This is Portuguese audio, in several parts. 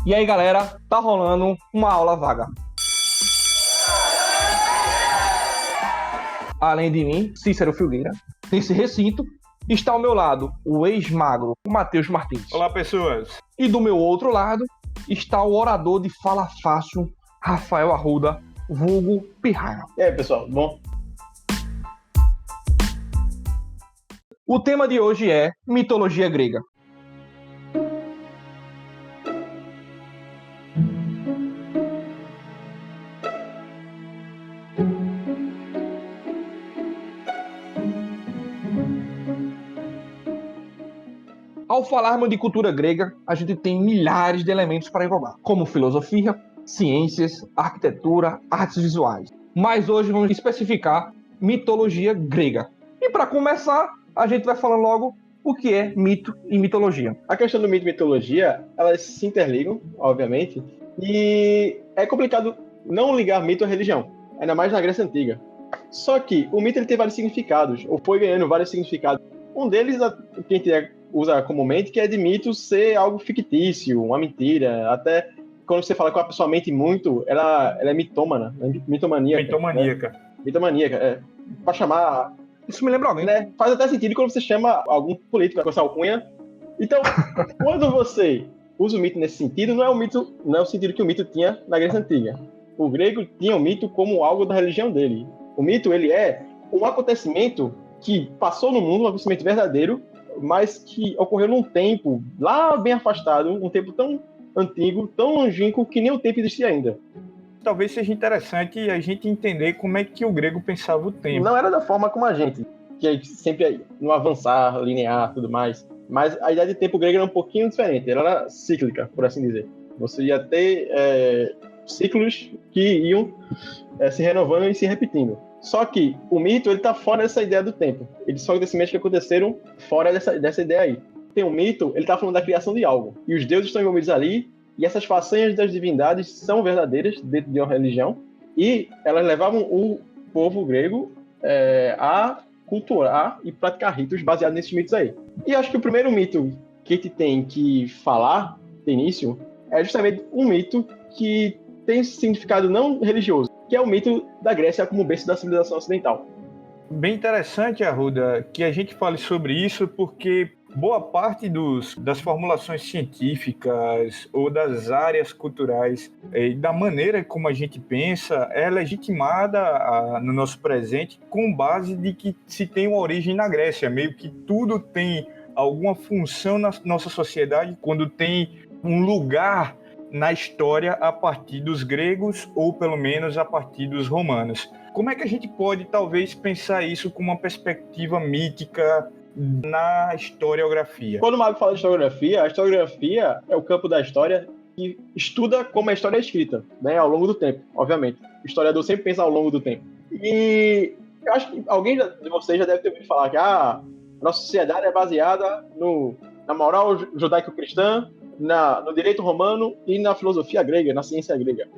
E aí, galera, tá rolando uma aula vaga. Além de mim, Cícero Filgueira, nesse recinto, está ao meu lado o ex-magro, o Matheus Martins. Olá, pessoas. E do meu outro lado está o orador de fala fácil, Rafael Arruda, vulgo Pirraia. E aí, pessoal, bom? O tema de hoje é mitologia grega. Ao falarmos de cultura grega, a gente tem milhares de elementos para englobar, como filosofia, ciências, arquitetura, artes visuais. Mas hoje vamos especificar mitologia grega. E para começar, a gente vai falando logo o que é mito e mitologia. A questão do mito e mitologia, elas se interligam, obviamente, e é complicado não ligar mito à religião, ainda mais na Grécia Antiga. Só que o mito ele tem vários significados, ou foi ganhando vários significados. Um deles, que a gente usa comumente, que é de mito ser algo fictício, uma mentira. Até quando você fala que uma pessoa mente muito, ela é mitômana, mitomaníaca. Mitomaníaca. Né? Mitomaníaca, é. Pra chamar... Isso me lembra alguém, né? Faz até sentido quando você chama algum político com essa alcunha. Então, quando você usa o mito nesse sentido, não é o sentido que o mito tinha na Grécia Antiga. O grego tinha o mito como algo da religião dele. O mito, ele é um acontecimento que passou no mundo, um acontecimento verdadeiro, mas que ocorreu num tempo lá bem afastado, um tempo tão antigo, tão longínquo, que nem o tempo existia ainda. Talvez seja interessante a gente entender como é que o grego pensava o tempo. Não era da forma como a gente, que é sempre no avançar, linear, tudo mais. Mas a ideia de tempo grego era um pouquinho diferente, ela era cíclica, por assim dizer. Você ia ter ciclos que iam se renovando e se repetindo. Só que o mito ele está fora dessa ideia do tempo. Eles são acontecimentos que aconteceram fora dessa ideia aí. Tem um mito, ele está falando da criação de algo. E os deuses estão envolvidos ali, e essas façanhas das divindades são verdadeiras dentro de uma religião, e elas levavam o povo grego a cultuar e praticar ritos baseados nesses mitos aí. E acho que o primeiro mito que a gente tem que falar, de início, é justamente um mito que tem significado não religioso, que é o mito da Grécia como berço da civilização ocidental. Bem interessante, Arruda, que a gente fale sobre isso, porque boa parte das formulações científicas ou das áreas culturais, da maneira como a gente pensa, é legitimada no nosso presente com base de que se tem uma origem na Grécia. Meio que tudo tem alguma função na nossa sociedade quando tem um lugar na história a partir dos gregos ou pelo menos a partir dos romanos. Como é que a gente pode talvez pensar isso com uma perspectiva mítica na historiografia? Quando o Mago fala de historiografia, a historiografia é o campo da história que estuda como a história é escrita, né, ao longo do tempo, obviamente. O historiador sempre pensa ao longo do tempo. E eu acho que alguém de vocês já deve ter ouvido falar que a nossa sociedade é baseada na moral judaico-cristã, no direito romano e na filosofia grega, na ciência grega.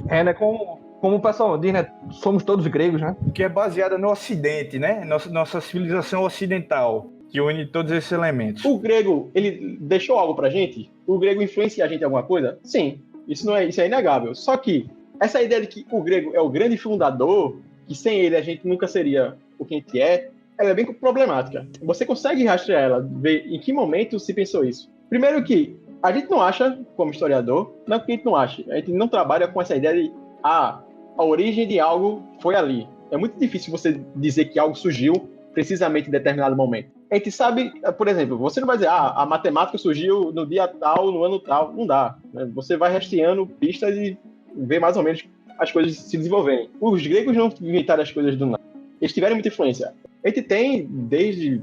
Né? Como o pessoal diz, né? Somos todos gregos, né? Que é baseada no Ocidente, né? Nossa civilização ocidental, que une todos esses elementos. O grego, ele deixou algo pra gente? O grego influencia a gente em alguma coisa? Sim, isso é inegável. Só que essa ideia de que o grego é o grande fundador, que sem ele a gente nunca seria o que a gente é, ela é bem problemática. Você consegue rastrear ela, ver em que momento se pensou isso? Primeiro que a gente não acha, como historiador, não é porque a gente não acha, a gente não trabalha com essa ideia de a origem de algo foi ali. É muito difícil você dizer que algo surgiu precisamente em determinado momento. A gente sabe, por exemplo, você não vai dizer a matemática surgiu no dia tal, no ano tal, não dá. Né? Você vai rastreando pistas e vê mais ou menos as coisas se desenvolverem. Os gregos não inventaram as coisas do nada. Eles tiveram muita influência. A gente tem, desde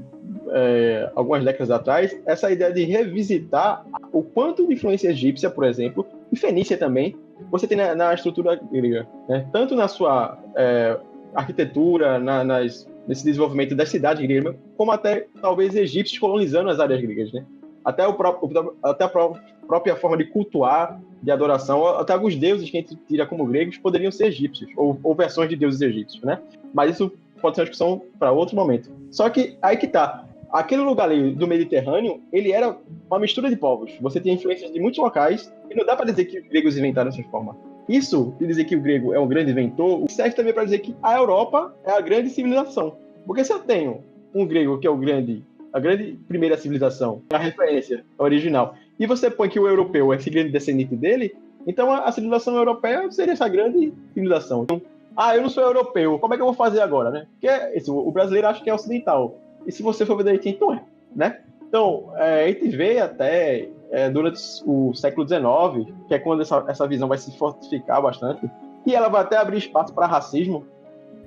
algumas décadas atrás, essa ideia de revisitar o quanto de influência egípcia, por exemplo, e fenícia também, você tem na estrutura grega. Né? Tanto na sua arquitetura, nesse desenvolvimento das cidades gregas, como até, talvez, egípcios colonizando as áreas gregas. Né? Até a própria forma de cultuar, de adoração, até alguns deuses que a gente tira como gregos poderiam ser egípcios, ou versões de deuses egípcios. Né? Mas isso pode ser uma discussão para outro momento. Só que aí que tá. aquele lugar ali do Mediterrâneo, ele era uma mistura de povos. Você tinha influências de muitos locais, e não dá para dizer que os gregos inventaram essa forma. Isso, de dizer que o grego é um grande inventor, serve também para dizer que a Europa é a grande civilização. Porque se eu tenho um grego que é a grande primeira civilização, a referência original, e você põe que o europeu é esse grande descendente dele, então a civilização europeia seria essa grande civilização. Então, eu não sou europeu, como é que eu vou fazer agora, né? Porque o brasileiro acha que é ocidental. E se você for ver direitinho, então né? Então, a gente vê até durante o século XIX, que é quando essa visão vai se fortificar bastante, e ela vai até abrir espaço para racismo.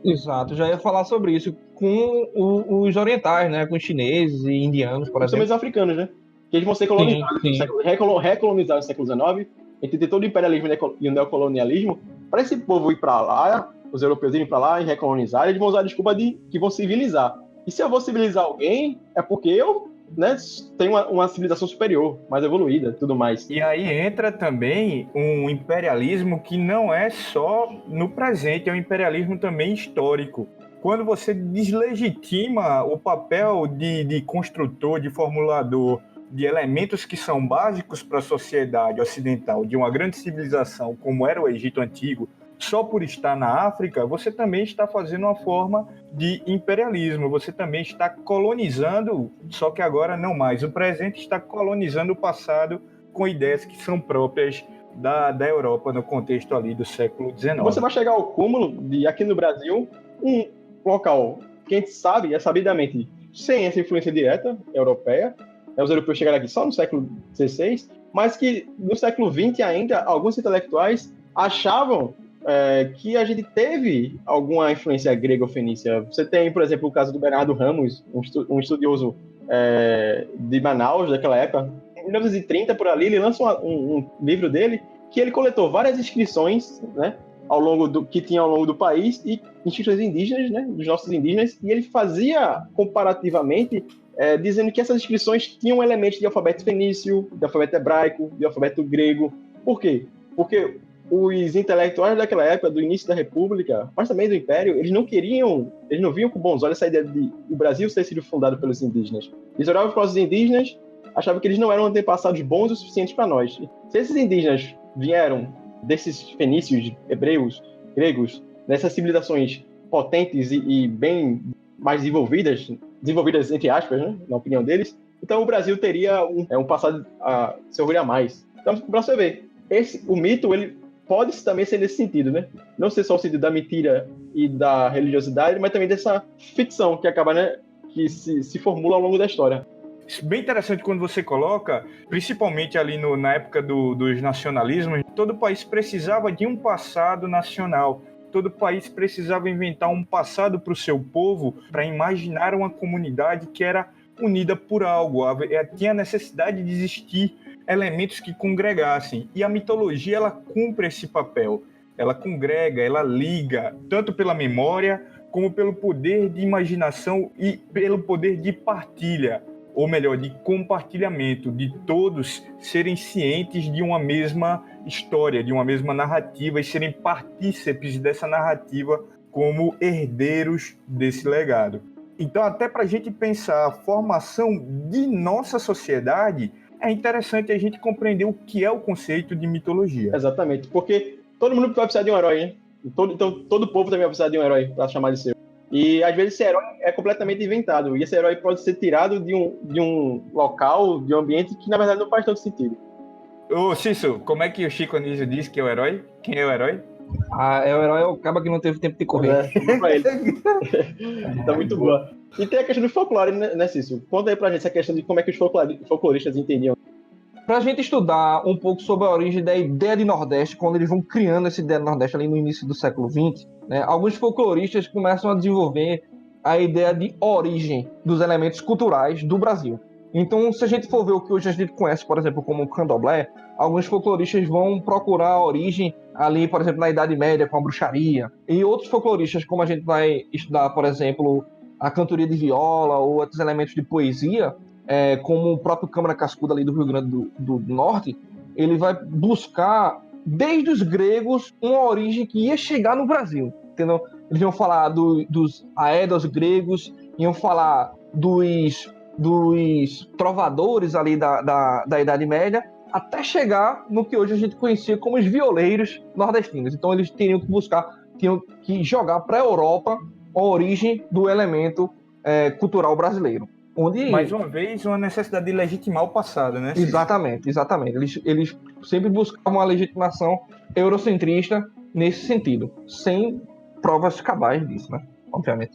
Exato, já ia falar sobre isso com os orientais, né? Com os chineses e indianos, por exemplo. Os africanos, né? Que eles vão ser colonizados, recolonizados no século XIX. A gente tem todo o imperialismo e o neocolonialismo. Para esse povo ir para lá, os europeus irem para lá e recolonizar, eles vão usar a desculpa de que vão civilizar. E se eu vou civilizar alguém, é porque eu, né, tenho uma civilização superior, mais evoluída, tudo mais. E aí entra também um imperialismo que não é só no presente, é um imperialismo também histórico. Quando você deslegitima o papel de construtor, de formulador, de elementos que são básicos para a sociedade ocidental, de uma grande civilização como era o Egito Antigo, só por estar na África, você também está fazendo uma forma de imperialismo, você também está colonizando, só que agora não mais. O presente está colonizando o passado com ideias que são próprias da Europa no contexto ali do século XIX. Você vai chegar ao cúmulo de, aqui no Brasil, um local que a gente sabe, sabidamente, sem essa influência direta europeia, os europeus chegaram aqui só no século XVI, mas que no século XX ainda, alguns intelectuais achavam que a gente teve alguma influência grega ou fenícia. Você tem, por exemplo, o caso do Bernardo Ramos, um estudioso de Manaus daquela época. Em 1930, por ali, ele lança um livro dele que ele coletou várias inscrições, né, que tinha ao longo do país e inscrições indígenas, né, dos nossos indígenas, e ele fazia comparativamente dizendo que essas inscrições tinham elementos de alfabeto fenício, de alfabeto hebraico, de alfabeto grego. Por quê? Porque os intelectuais daquela época, do início da República, mas também do Império, eles não viam com bons olhos essa ideia de o Brasil ter sido fundado pelos indígenas. Eles olhavam para os indígenas, achavam que eles não eram antepassados bons o suficiente para nós. Se esses indígenas vieram desses fenícios, hebreus, gregos, dessas civilizações potentes e bem mais desenvolvidas entre aspas, né, na opinião deles, então o Brasil teria um passado a se orgulhar mais. Então, para você ver, o mito, ele pode também ser nesse sentido, né? Não ser só o sentido da mentira e da religiosidade, mas também dessa ficção que acaba, né, que se formula ao longo da história. Isso é bem interessante quando você coloca, principalmente ali na época dos nacionalismos, todo país precisava de um passado nacional. Todo país precisava inventar um passado para o seu povo, para imaginar uma comunidade que era unida por algo. Tinha necessidade de existir elementos que congregassem. E a mitologia, ela cumpre esse papel. Ela congrega, ela liga, tanto pela memória, como pelo poder de imaginação e pelo poder de partilha, ou melhor, de compartilhamento, de todos serem cientes de uma mesma história, de uma mesma narrativa e serem partícipes dessa narrativa como herdeiros desse legado. Então, até para a gente pensar a formação de nossa sociedade, é interessante a gente compreender o que é o conceito de mitologia. Exatamente, porque todo mundo vai precisar de um herói, né? Então, todo povo também vai precisar de um herói para chamar de seu. E, às vezes, esse herói é completamente inventado. E esse herói pode ser tirado de um local, de um ambiente que, na verdade, não faz tanto sentido. Ô, Cício, como é que o Chico Anísio diz que é o herói? Quem é o herói? O herói é o cara que não teve tempo de correr. Pra ele. Tá muito boa. E tem a questão do folclore, né, Cício? Conta aí pra gente essa questão de como é que os folcloristas entendiam. Pra gente estudar um pouco sobre a origem da ideia de Nordeste, quando eles vão criando essa ideia de Nordeste ali no início do século XX, né, alguns folcloristas começam a desenvolver a ideia de origem dos elementos culturais do Brasil. Então, se a gente for ver o que hoje a gente conhece, por exemplo, como o candomblé, alguns folcloristas vão procurar a origem ali, por exemplo, na Idade Média, com a bruxaria. E outros folcloristas, como a gente vai estudar, por exemplo, a cantoria de viola ou outros elementos de poesia, como o próprio Câmara Cascuda ali do Rio Grande do Norte, ele vai buscar, desde os gregos, uma origem que ia chegar no Brasil, entendeu? Eles iam falar dos aedos gregos, iam falar dos dos trovadores ali da Idade Média, até chegar no que hoje a gente conhecia como os violeiros nordestinos. Então eles tinham que jogar para a Europa a origem do elemento cultural brasileiro. Onde... Mais uma vez, uma necessidade de legitimar o passado, né? Exatamente. Eles sempre buscavam uma legitimação eurocentrista nesse sentido, sem provas cabais disso, né? Obviamente.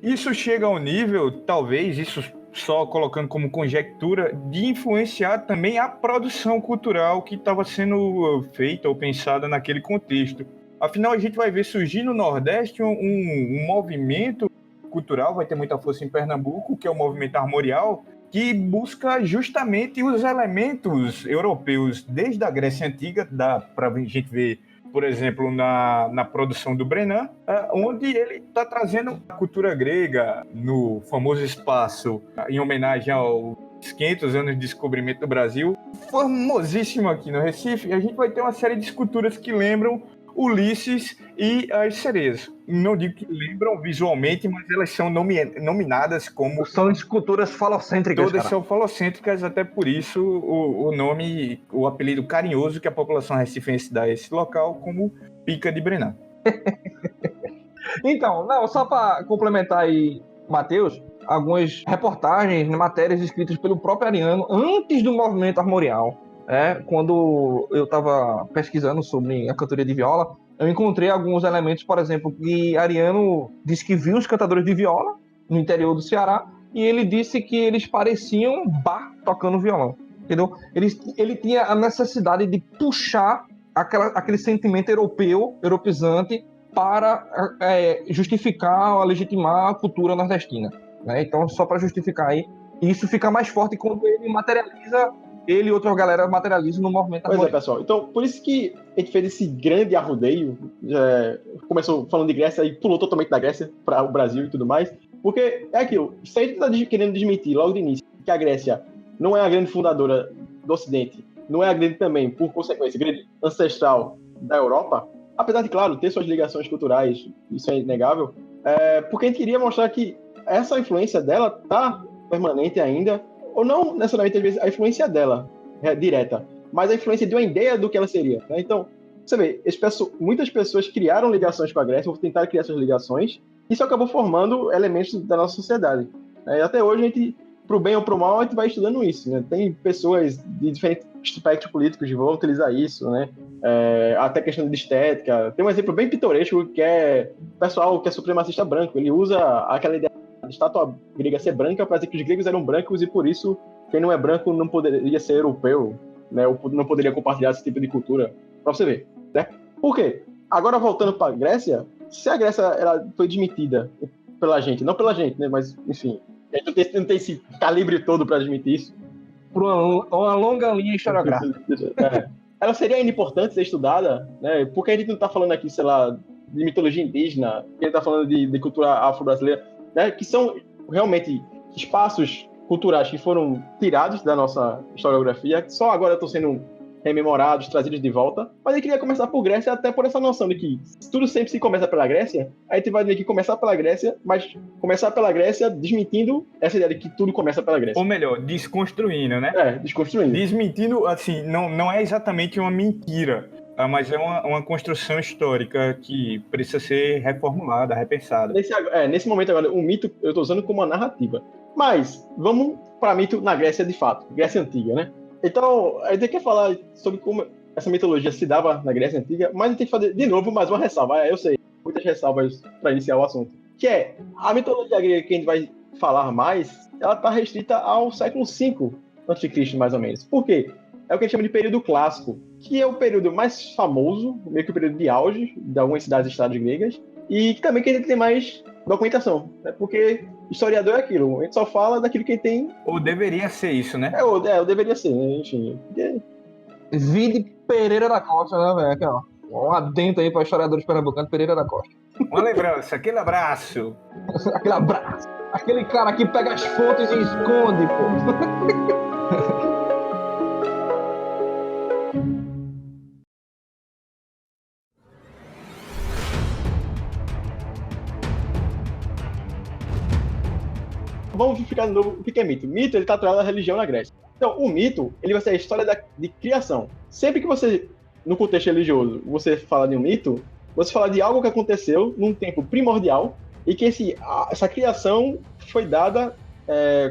Isso chega ao nível, talvez, isso só colocando como conjectura, de influenciar também a produção cultural que estava sendo feita ou pensada naquele contexto. Afinal, a gente vai ver surgir no Nordeste um movimento cultural, vai ter muita força em Pernambuco, que é o movimento armorial, que busca justamente os elementos europeus, desde a Grécia Antiga, dá para a gente ver, por exemplo, na produção do Brenan, onde ele está trazendo a cultura grega no famoso espaço, em homenagem aos 500 anos de descobrimento do Brasil, famosíssimo aqui no Recife. A gente vai ter uma série de esculturas que lembram Ulisses e as sereias. Não digo que lembram visualmente, mas elas são nominadas como... São esculturas falocêntricas, Todas são falocêntricas, até por isso o nome, o apelido carinhoso que a população recifense dá a esse local como Pica de Brenan. Então, só para complementar aí, Matheus, algumas reportagens, matérias escritas pelo próprio Ariano antes do movimento armorial. Quando eu estava pesquisando sobre a cantoria de viola, eu encontrei alguns elementos, por exemplo, que Ariano disse que viu os cantadores de viola no interior do Ceará e ele disse que eles pareciam bar tocando violão, entendeu? Ele tinha a necessidade de puxar aquele sentimento europeizante para justificar, legitimar a cultura nordestina, né? Então, só para justificar aí, isso fica mais forte quando ele materializa. Ele e outra galera materializam no movimento. Pois é, pessoal. Então, por isso que a gente fez esse grande arrodeio. Começou falando de Grécia e pulou totalmente da Grécia para o Brasil e tudo mais. Porque é aquilo. Se a gente está querendo desmentir logo de início que a Grécia não é a grande fundadora do Ocidente, não é a grande também, por consequência, grande ancestral da Europa, apesar de, claro, ter suas ligações culturais, isso é inegável, porque a gente queria mostrar que essa influência dela está permanente ainda, ou não necessariamente, às vezes, a influência dela direta, mas a influência de uma ideia do que ela seria, né? Então, você vê, muitas pessoas criaram ligações com a Grécia, ou tentaram criar essas ligações, e isso acabou formando elementos da nossa sociedade. Até hoje, a gente, pro bem ou pro mal, a gente vai estudando isso, né? Tem pessoas de diferentes espectros políticos que vão utilizar isso, né? Até questão de estética. Tem um exemplo bem pitoresco, que é o pessoal que é supremacista branco, ele usa aquela ideia de estátua grega ser branca para dizer que os gregos eram brancos e por isso quem não é branco não poderia ser europeu, né? Ou não poderia compartilhar esse tipo de cultura, para você ver, né? Por quê? Agora voltando para a Grécia, se a Grécia ela foi desmentida pela gente, não pela gente, né? Mas enfim, a gente não tem esse calibre todo para admitir isso. Por uma longa linha historiográfica. Ela seria ainda importante ser estudada, né? Porque a gente não está falando aqui, sei lá, de mitologia indígena, a gente está falando de cultura afro-brasileira, né, que são realmente espaços culturais que foram tirados da nossa historiografia, que só agora estão sendo rememorados, trazidos de volta. Mas eu queria começar por Grécia, até por essa noção de que tudo sempre se começa pela Grécia, a gente vai ter que começar pela Grécia, mas começar pela Grécia desmentindo essa ideia de que tudo começa pela Grécia. Ou melhor, desconstruindo, né? Desconstruindo. Desmentindo, assim, não é exatamente uma mentira, mas é uma construção histórica que precisa ser reformulada, repensada. Nesse momento agora, o mito eu estou usando como uma narrativa. Mas, vamos para mito na Grécia de fato, Grécia Antiga, né? Então, a gente quer falar sobre como essa mitologia se dava na Grécia Antiga, mas a gente tem que fazer de novo mais uma ressalva. Eu sei, muitas ressalvas para iniciar o assunto. Que é, a mitologia grega que a gente vai falar mais, ela está restrita ao século V a.C., mais ou menos. Por quê? É o que a gente chama de período clássico, que é o período mais famoso, meio que o período de auge de algumas cidades e estados gregas, e que também que a gente tem mais documentação, né? Porque historiador é aquilo, a gente só fala daquilo que tem... Ou deveria ser isso, né? Ou deveria ser, né? Enfim. Vide Pereira da Costa, né, velho? Aqui, ó. Um adendo aí para historiadores pernambucanos, Pereira da Costa. Uma lembrança, aquele abraço. Aquele abraço. Aquele cara que pega as fontes e esconde, pô. Vamos vou explicar de novo o que é mito. Mito, ele está atrelado à religião na Grécia. Então, o mito, ele vai ser a história de criação. Sempre que você, no contexto religioso, você fala de um mito, você fala de algo que aconteceu num tempo primordial e que essa criação foi dada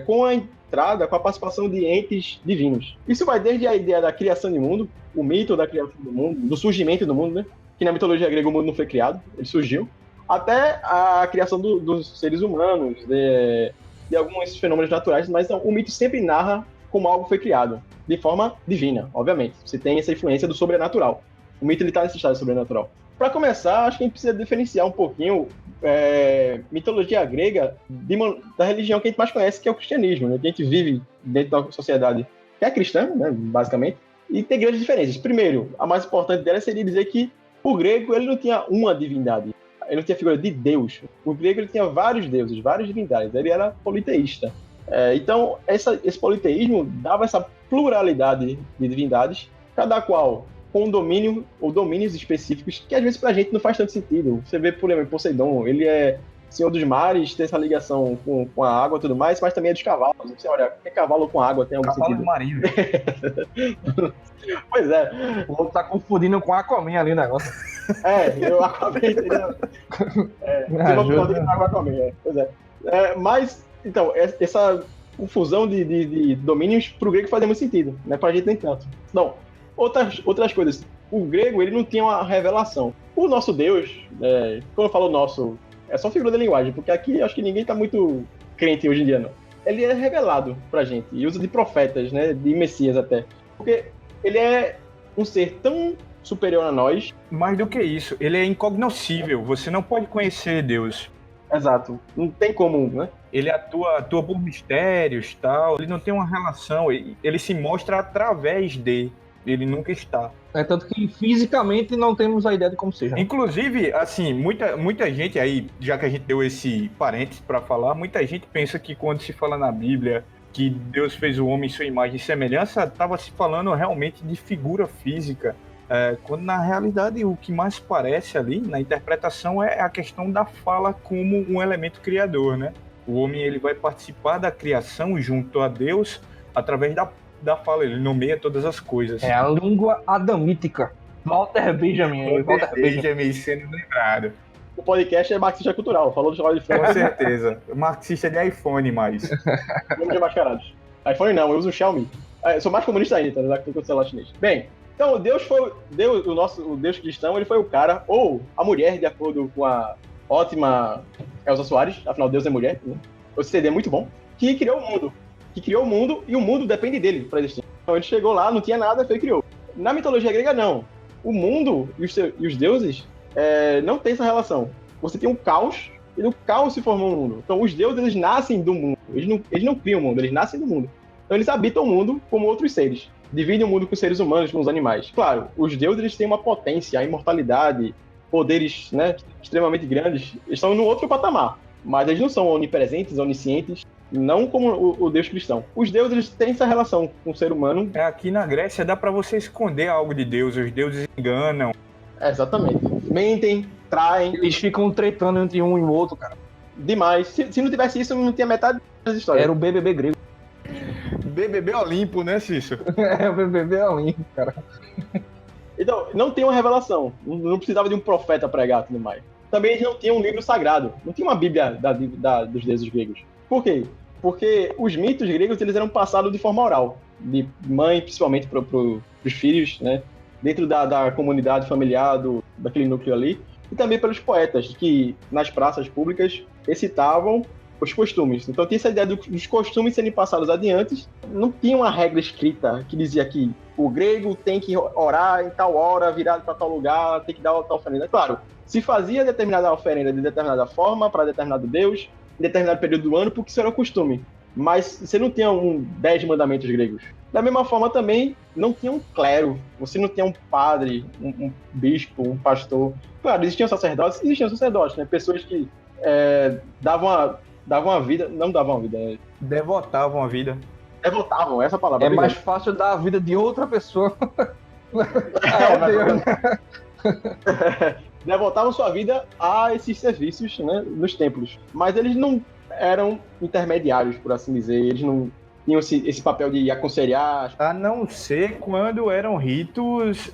com a entrada, com a participação de entes divinos. Isso vai desde a ideia da criação do mundo, o mito da criação do mundo, do surgimento do mundo, né? Que na mitologia grega o mundo não foi criado, ele surgiu, até a criação dos seres humanos, de alguns fenômenos naturais, mas não, o mito sempre narra como algo foi criado, de forma divina, obviamente. Você tem essa influência do sobrenatural. O mito está nesse estado sobrenatural. Para começar, acho que a gente precisa diferenciar um pouquinho mitologia grega da religião que a gente mais conhece, que é o cristianismo, né? Que a gente vive dentro da sociedade que é cristã, né? Basicamente, e tem grandes diferenças. Primeiro, a mais importante dela seria dizer que o grego ele não tinha uma divindade, ele não tinha a figura de Deus. O grego ele tinha vários deuses, várias divindades, ele era politeísta. Então, esse politeísmo dava essa pluralidade de divindades, cada qual com um domínio ou domínios específicos que às vezes pra gente não faz tanto sentido. Você vê, por exemplo, Poseidon, ele é senhor dos mares, tem essa ligação com a água e tudo mais, mas também é dos cavalos. Você olha, que cavalo com água tem algum Cavalo sentido? marinho. Pois é. O outro tá confundindo com Aquaman ali o negócio. Eu acabei de Pois é. Mas, então, essa confusão de domínios pro grego fazia muito sentido, né? Pra gente nem tanto. Não, outras coisas. O grego, ele não tinha uma revelação. O nosso Deus, quando eu falo nosso, é só figura da linguagem, porque aqui acho que ninguém tá muito crente hoje em dia, não. Ele é revelado pra gente, e usa de profetas, né? De messias até. Porque ele é um ser tão superior a nós. Mais do que isso, ele é incognoscível. Você não pode conhecer Deus. Exato. Não tem como, né? Ele atua por mistérios, tal. Ele não tem uma relação. Ele se mostra através de. Ele nunca está. Tanto que fisicamente não temos a ideia de como seja. Inclusive, assim, muita gente aí, já que a gente deu esse parênteses para falar, muita gente pensa que quando se fala na Bíblia que Deus fez o homem em sua imagem e semelhança, estava se falando realmente de figura física. Quando na realidade o que mais parece ali na interpretação é a questão da fala como um elemento criador, né? O homem ele vai participar da criação junto a Deus através da fala, ele nomeia todas as coisas. É a língua adamítica. Walter Benjamin. Walter Benjamin sendo lembrado. O podcast é marxista cultural, falou do chocolate de frango. Com certeza. Marxista de iPhone, mais. Vamos de mascarados. iPhone não, eu uso o Xiaomi. Eu sou mais comunista ainda, tá? Que eu tô com o celular chinês. Bem, então o Deus cristão, ele foi o cara, ou a mulher, de acordo com a ótima Elza Soares, afinal Deus é mulher, né? O CD é muito bom, que criou o mundo. Que criou o mundo e o mundo depende dele para existir. Então ele chegou lá, não tinha nada, foi e criou. Na mitologia grega, não. O mundo e os deuses não tem essa relação. Você tem um caos e do caos se formou um mundo. Então os deuses, eles nascem do mundo. Eles não criam o mundo, eles nascem do mundo. Então eles habitam o mundo como outros seres. Dividem o mundo com os seres humanos, com os animais. Claro, os deuses eles têm uma potência, a imortalidade, poderes, né, extremamente grandes. Eles estão num outro patamar. Mas eles não são onipresentes, oniscientes, não como o Deus cristão. Os deuses eles têm essa relação com o ser humano. Aqui na Grécia dá para você esconder algo de Deus. Os deuses enganam. Exatamente. Mentem, traem. Eles ficam tretando entre um e o outro, cara. Demais. Se não tivesse isso, não tinha metade das histórias. Era o BBB grego. BBB Olimpo, né, Cício? O BBB Olimpo, cara. Então, não tem uma revelação. Não precisava de um profeta pregar e tudo mais. Também eles não tinham um livro sagrado. Não tinha uma Bíblia dos deuses gregos. Por quê? Porque os mitos gregos eles eram passados de forma oral. De mãe, principalmente, para os filhos, né? Dentro da comunidade familiar, daquele núcleo ali. E também pelos poetas, que nas praças públicas recitavam os costumes. Então tinha essa ideia dos costumes serem passados adiante. Não tinha uma regra escrita que dizia que o grego tem que orar em tal hora, virado para tal lugar, tem que dar tal oferenda. Claro, se fazia determinada oferenda de determinada forma para determinado deus, em determinado período do ano, porque isso era o costume. Mas você não tinha 10 mandamentos gregos. Da mesma forma também, não tinha um clero. Você não tinha um padre, um bispo, um pastor. Claro, existiam sacerdotes, né? Pessoas que davam a vida, não davam a vida. Devotavam a vida. Devotavam, essa palavra. É mais fácil dar a vida de outra pessoa. Deus. Devotavam sua vida a esses serviços, né, nos templos. Mas eles não eram intermediários, por assim dizer. Eles não tinham esse papel de aconselhar. A não ser quando eram ritos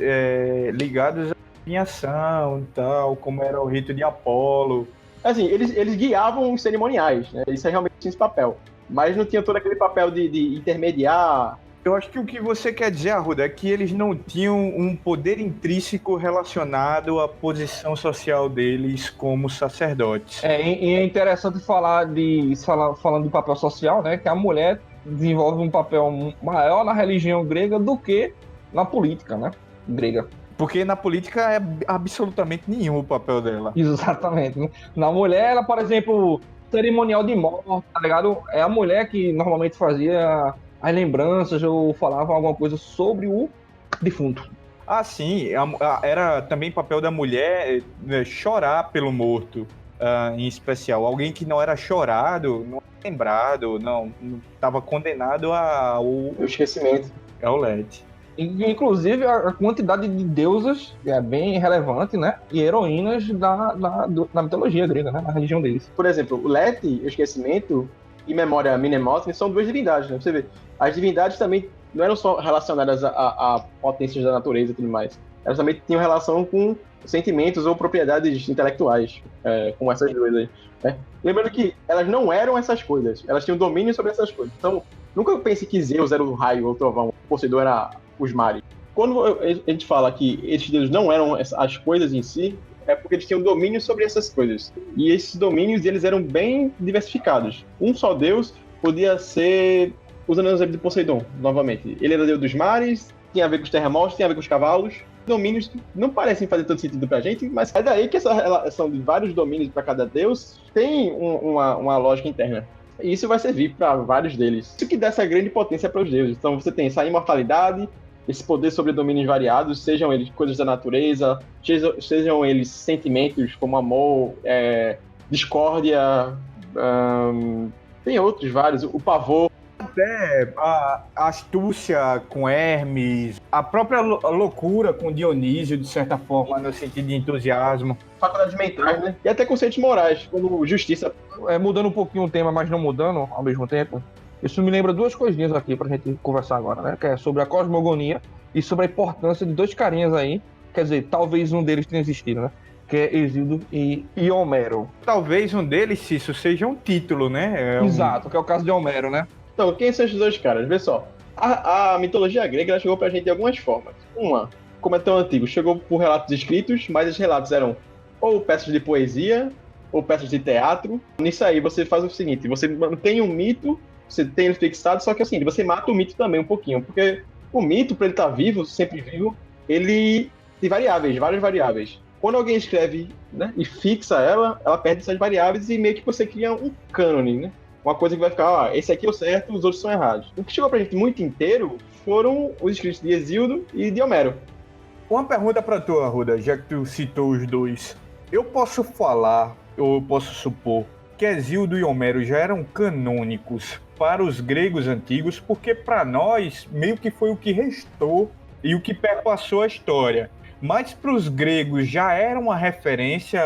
ligados à adivinhação e tal, como era o rito de Apolo. Assim, eles guiavam os cerimoniais, né? Isso realmente tinha esse papel. Mas não tinha todo aquele papel de intermediar. Eu acho que o que você quer dizer, Arruda, é que eles não tinham um poder intrínseco relacionado à posição social deles como sacerdotes. E é interessante falando do papel social, né? Que a mulher desenvolve um papel maior na religião grega do que na política, né? Grega. Porque na política é absolutamente nenhum o papel dela. Exatamente. Né? Na mulher, ela, por exemplo, cerimonial de morte, tá ligado? É a mulher que normalmente fazia as lembranças ou falava alguma coisa sobre o defunto. Ah, sim. Era também papel da mulher chorar pelo morto, em especial. Alguém que não era chorado, não era lembrado, não estava condenado ao esquecimento. Ao LED. Inclusive, a quantidade de deusas é bem relevante, né? E heroínas da mitologia grega, né? Na religião deles. Por exemplo, o Lete, o esquecimento, e memória Mnemosyne são duas divindades, né? Você vê, as divindades também não eram só relacionadas a potências da natureza e tudo mais. Elas também tinham relação com sentimentos ou propriedades intelectuais, como essas duas aí. Né? Lembrando que elas não eram essas coisas, elas tinham domínio sobre essas coisas. Então, nunca pense que Zeus era o raio ou o trovão, Poseidon era os mares. Quando a gente fala que esses deuses não eram as coisas em si, é porque eles tinham domínio sobre essas coisas. E esses domínios, eles eram bem diversificados. Um só deus podia ser, usando o exemplo de Poseidon, novamente. Ele era deus dos mares, tinha a ver com os terremotos, tinha a ver com os cavalos. Domínios que não parecem fazer todo sentido pra gente, mas é daí que essa relação de vários domínios para cada deus tem uma lógica interna. E isso vai servir para vários deles. Isso que dá essa grande potência para os deuses. Então você tem essa imortalidade, esse poder sobre domínios variados, sejam eles coisas da natureza, sejam eles sentimentos como amor, discórdia, tem outros vários, o pavor. Até a astúcia com Hermes, a própria loucura com Dionísio, de certa forma, no sentido de entusiasmo. Faculdades mentais, né? E até conceitos morais, como justiça. Mudando um pouquinho o tema, mas não mudando ao mesmo tempo, isso me lembra duas coisinhas aqui pra gente conversar agora, né? Que é sobre a cosmogonia e sobre a importância de dois carinhas aí. Quer dizer, talvez um deles tenha existido, né? Que é Hesíodo e Homero. Talvez um deles, se isso seja um título, né? Exato, que é o caso de Homero, né? Então, quem são esses dois caras? Vê só. A mitologia grega ela chegou pra gente de algumas formas. Uma, como é tão antigo, chegou por relatos escritos, mas esses relatos eram ou peças de poesia, ou peças de teatro. Nisso aí você faz o seguinte, você mantém um mito, você tem ele fixado, só que assim, você mata o mito também um pouquinho, porque o mito, para ele estar vivo, sempre vivo, ele tem variáveis, várias variáveis. Quando alguém escreve, né, e fixa ela perde essas variáveis e meio que você cria um cânone, né? Uma coisa que vai ficar, esse aqui é o certo, os outros são errados. O que chegou pra gente muito inteiro foram os escritos de Hesíodo e de Homero. Uma pergunta pra tu, Arruda, já que tu citou os dois. Eu posso falar, ou eu posso supor, que Hesíodo e Homero já eram canônicos para os gregos antigos, porque para nós meio que foi o que restou e o que perpassou a história. Mas para os gregos já era uma referência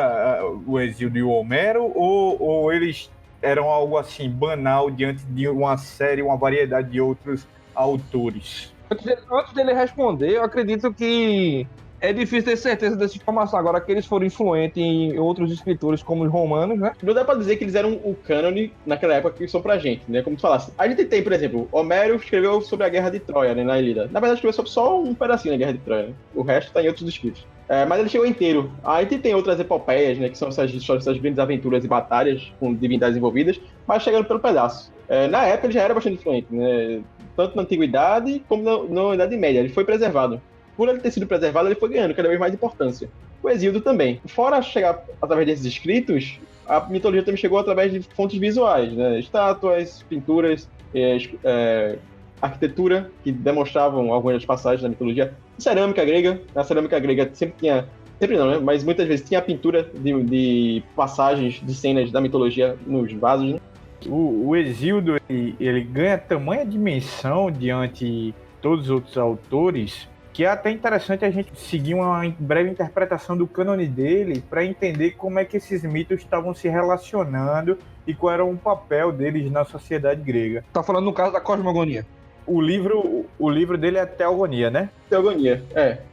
o Hesíodo e o Homero, ou eles eram algo assim banal diante de uma série, uma variedade de outros autores? Antes dele responder, eu acredito que é difícil ter certeza dessa informação. Agora que eles foram influentes em outros escritores como os romanos, né? Não dá pra dizer que eles eram o cânone naquela época que são pra gente, né? Como tu falasse. A gente tem, por exemplo, Homero escreveu sobre a Guerra de Troia, né, na Ilíada. Na verdade, escreveu sobre só um pedacinho da Guerra de Troia, né? O resto tá em outros escritos. Mas ele chegou inteiro. A gente tem outras epopeias, né? Que são essas grandes aventuras e batalhas com divindades envolvidas, mas chegando pelo pedaço. Na época ele já era bastante influente, né? Tanto na Antiguidade como na Idade Média. Ele foi preservado. Por ele ter sido preservado, ele foi ganhando cada vez mais importância. O Hesíodo também. Fora chegar através desses escritos, a mitologia também chegou através de fontes visuais, né? Estátuas, pinturas, arquitetura, que demonstravam algumas das passagens da mitologia. Cerâmica grega. Na cerâmica grega sempre tinha... Sempre não, né? Mas muitas vezes tinha a pintura de passagens, de cenas da mitologia nos vasos, né? O Hesíodo, ele ganha tamanha dimensão diante de todos os outros autores, que é até interessante a gente seguir uma breve interpretação do cânone dele para entender como é que esses mitos estavam se relacionando e qual era o papel deles na sociedade grega. Tá falando no caso da cosmogonia. O livro dele é Teogonia, né? Teogonia,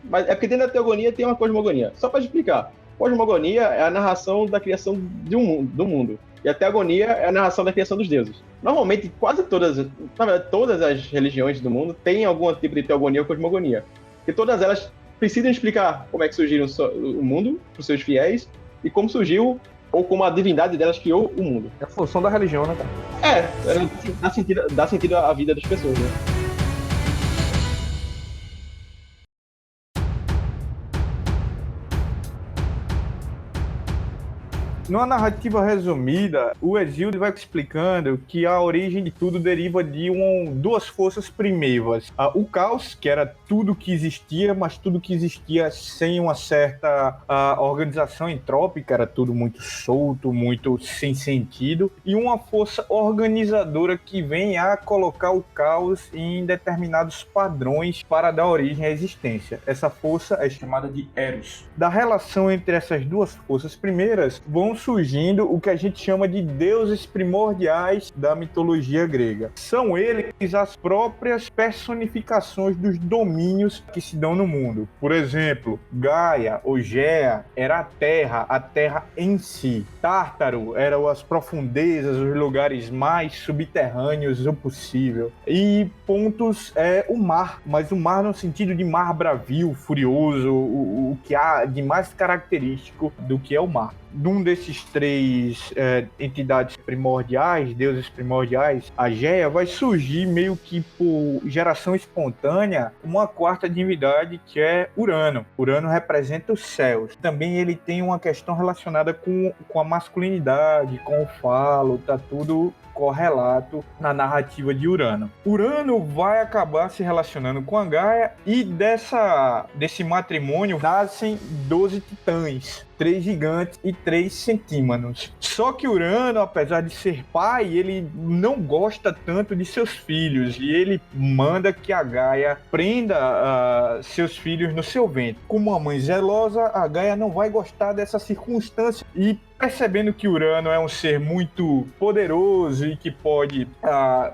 Mas é porque dentro da teogonia tem uma cosmogonia. Só para explicar, cosmogonia é a narração da criação do mundo. E a teogonia é a narração da criação dos deuses. Normalmente, quase todas, na verdade, todas as religiões do mundo têm algum tipo de teogonia ou cosmogonia. E todas elas precisam explicar como é que surgiram o mundo para os seus fiéis e como surgiu ou como a divindade delas criou o mundo. É a função da religião, né, cara? Dá sentido à vida das pessoas, né? Numa narrativa resumida, o Hesíodo vai explicando que a origem de tudo deriva de duas forças primeiras. O caos, que era tudo que existia, mas tudo que existia sem uma certa organização entrópica, era tudo muito solto, muito sem sentido, e uma força organizadora que vem a colocar o caos em determinados padrões para dar origem à existência. Essa força é chamada de Eros. Da relação entre essas duas forças primeiras, vão surgindo o que a gente chama de deuses primordiais da mitologia grega. São eles as próprias personificações dos domínios que se dão no mundo. Por exemplo, Gaia ou Gea era a terra em si. Tártaro eram as profundezas, os lugares mais subterrâneos do possível. E Pontos é o mar, mas o mar no sentido de mar bravio, furioso, o que há de mais característico do que é o mar. De um desses três entidades primordiais, deuses primordiais, a Gea, vai surgir meio que por geração espontânea uma quarta divindade que é Urano. Urano representa os céus. Também ele tem uma questão relacionada com a masculinidade, com o falo, tá tudo correlato na narrativa de Urano. Urano vai acabar se relacionando com a Gaia e desse matrimônio nascem 12 titãs, 3 gigantes e 3 centímanos. Só que Urano, apesar de ser pai, ele não gosta tanto de seus filhos e ele manda que a Gaia prenda seus filhos no seu ventre. Como uma mãe zelosa, a Gaia não vai gostar dessa circunstância e, percebendo que Urano é um ser muito poderoso e que pode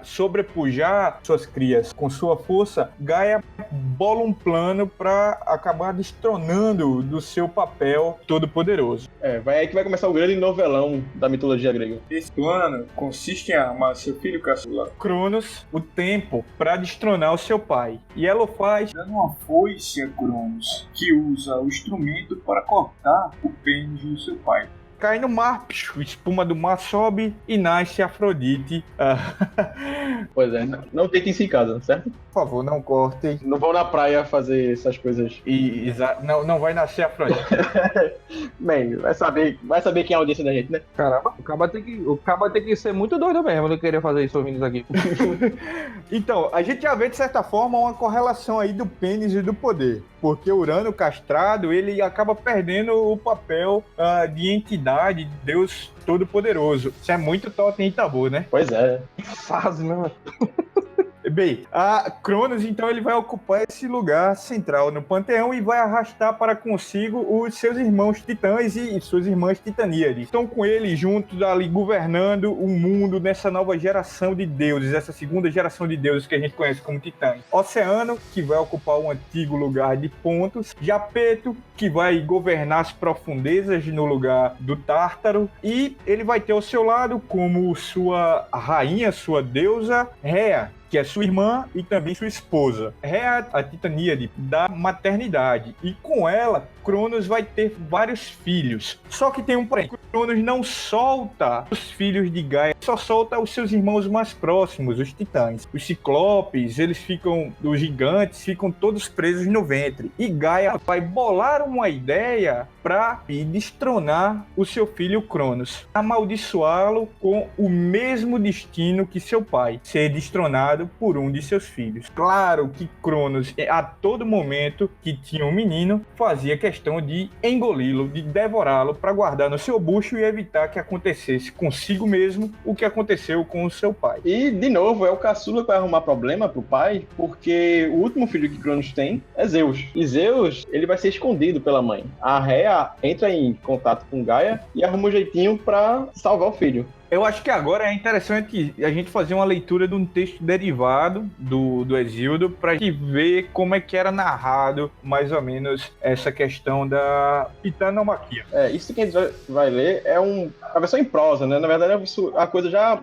sobrepujar suas crias com sua força, Gaia bola um plano para acabar destronando do seu papel todo-poderoso. Vai aí que vai começar o grande novelão da mitologia grega. Esse plano consiste em armar seu filho caçula, Cronos, o tempo, para destronar o seu pai. E ela o faz dando uma foice a Cronos, que usa o instrumento para cortar o pênis do seu pai. Cai no mar, espuma do mar sobe e nasce Afrodite. Pois é, não tentem isso em casa, certo? Por favor, não cortem. Não vão na praia fazer essas coisas. Não vai nascer Afrodite. Bem, vai saber quem é a audiência da gente, né? Caramba, o caba tem que ser muito doido mesmo de querer fazer isso ouvindo isso aqui. Então, a gente já vê, de certa forma, uma correlação aí do pênis e do poder. Porque Urano castrado, ele acaba perdendo o papel de entidade, de Deus Todo-Poderoso. Isso é muito Totem e Tabu, né? Pois é. Fase, né? Bem, a Cronos, então, ele vai ocupar esse lugar central no panteão e vai arrastar para consigo os seus irmãos titãs e suas irmãs titaníades. Estão com ele juntos ali governando o mundo nessa nova geração de deuses, essa segunda geração de deuses que a gente conhece como titãs. Oceano, que vai ocupar o antigo lugar de Pontos. Japeto, que vai governar as profundezas no lugar do Tártaro. E ele vai ter ao seu lado como sua rainha, sua deusa, Rhea, que é sua irmã e também sua esposa. Rhea, a titaníade da maternidade. E com ela, Cronos vai ter vários filhos. Só que tem um porém. Cronos não solta os filhos de Gaia, só solta os seus irmãos mais próximos, os titãs. Os ciclopes, os gigantes ficam todos presos no ventre. E Gaia vai bolar uma ideia para destronar o seu filho Cronos. Amaldiçoá-lo com o mesmo destino que seu pai, ser destronado por um de seus filhos. Claro que Cronos, a todo momento que tinha um menino, fazia questão de engoli-lo, de devorá-lo para guardar no seu bucho e evitar que acontecesse consigo mesmo o que aconteceu com o seu pai. E, de novo, é o caçula que vai arrumar problema pro pai, porque o último filho que Cronos tem é Zeus. E Zeus, ele vai ser escondido pela mãe. A Rhea entra em contato com Gaia e arruma um jeitinho para salvar o filho. Eu acho que agora é interessante a gente fazer uma leitura de um texto derivado do Hesíodo para a gente ver como é que era narrado, mais ou menos, essa questão da pitanomaquia. Isso que a gente vai ler é a versão em prosa, né? Na verdade, é a coisa já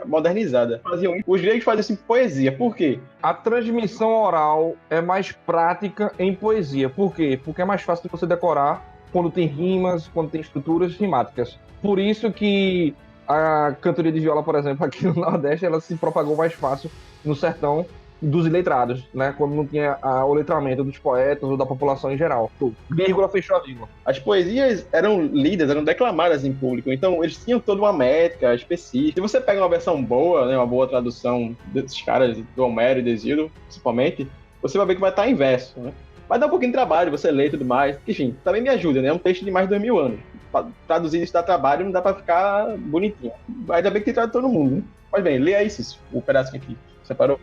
modernizada. Os gregos fazem assim poesia. Por quê? A transmissão oral é mais prática em poesia. Por quê? Porque é mais fácil de você decorar quando tem rimas, quando tem estruturas rimáticas. Por isso que a cantoria de viola, por exemplo, aqui no Nordeste, ela se propagou mais fácil no sertão dos iletrados, né? Quando não tinha o letramento dos poetas ou da população em geral. Vírgula fechou a vírgula. As poesias eram lidas, eram declamadas em público, então eles tinham toda uma métrica específica. Se você pega uma versão boa, né, uma boa tradução desses caras, do Homero e do Hesíodo, principalmente, você vai ver que vai estar em verso, né? Vai dar um pouquinho de trabalho, você lê e tudo mais. Enfim, também me ajuda, né? É um texto de mais de 2000 anos. Traduzir isso dá trabalho, não dá pra ficar bonitinho. Ainda bem que tem tradutor no mundo, né? Mas bem, lê aí, Cício, o pedaço aqui. Separou?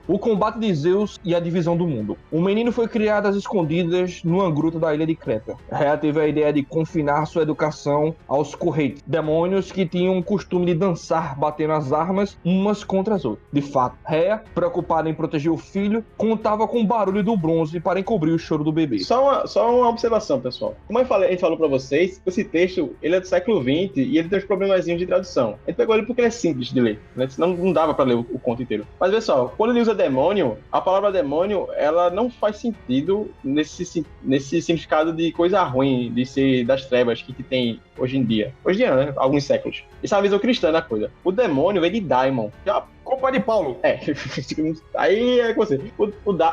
O combate de Zeus e a divisão do mundo. O menino foi criado às escondidas numa gruta da ilha de Creta. Rhea teve a ideia de confinar sua educação aos correios, demônios que tinham o costume de dançar batendo as armas umas contra as outras. De fato, Rhea, preocupada em proteger o filho, contava com o barulho do bronze para encobrir o choro do bebê. Só uma observação, pessoal. Como a gente falou para vocês, esse texto ele é do século XX e ele tem uns problemazinhos de tradução. A gente pegou ele porque ele é simples de ler, né? Senão não dava para ler o conto inteiro. Mas, pessoal, quando ele usa demônio, a palavra demônio, ela não faz sentido nesse significado de coisa ruim, de ser das trevas que tem hoje em dia. Hoje em dia, né? Alguns séculos. Isso é uma visão cristã da coisa. O demônio vem de daimon, que é uma Culpa de Paulo. Aí é com você.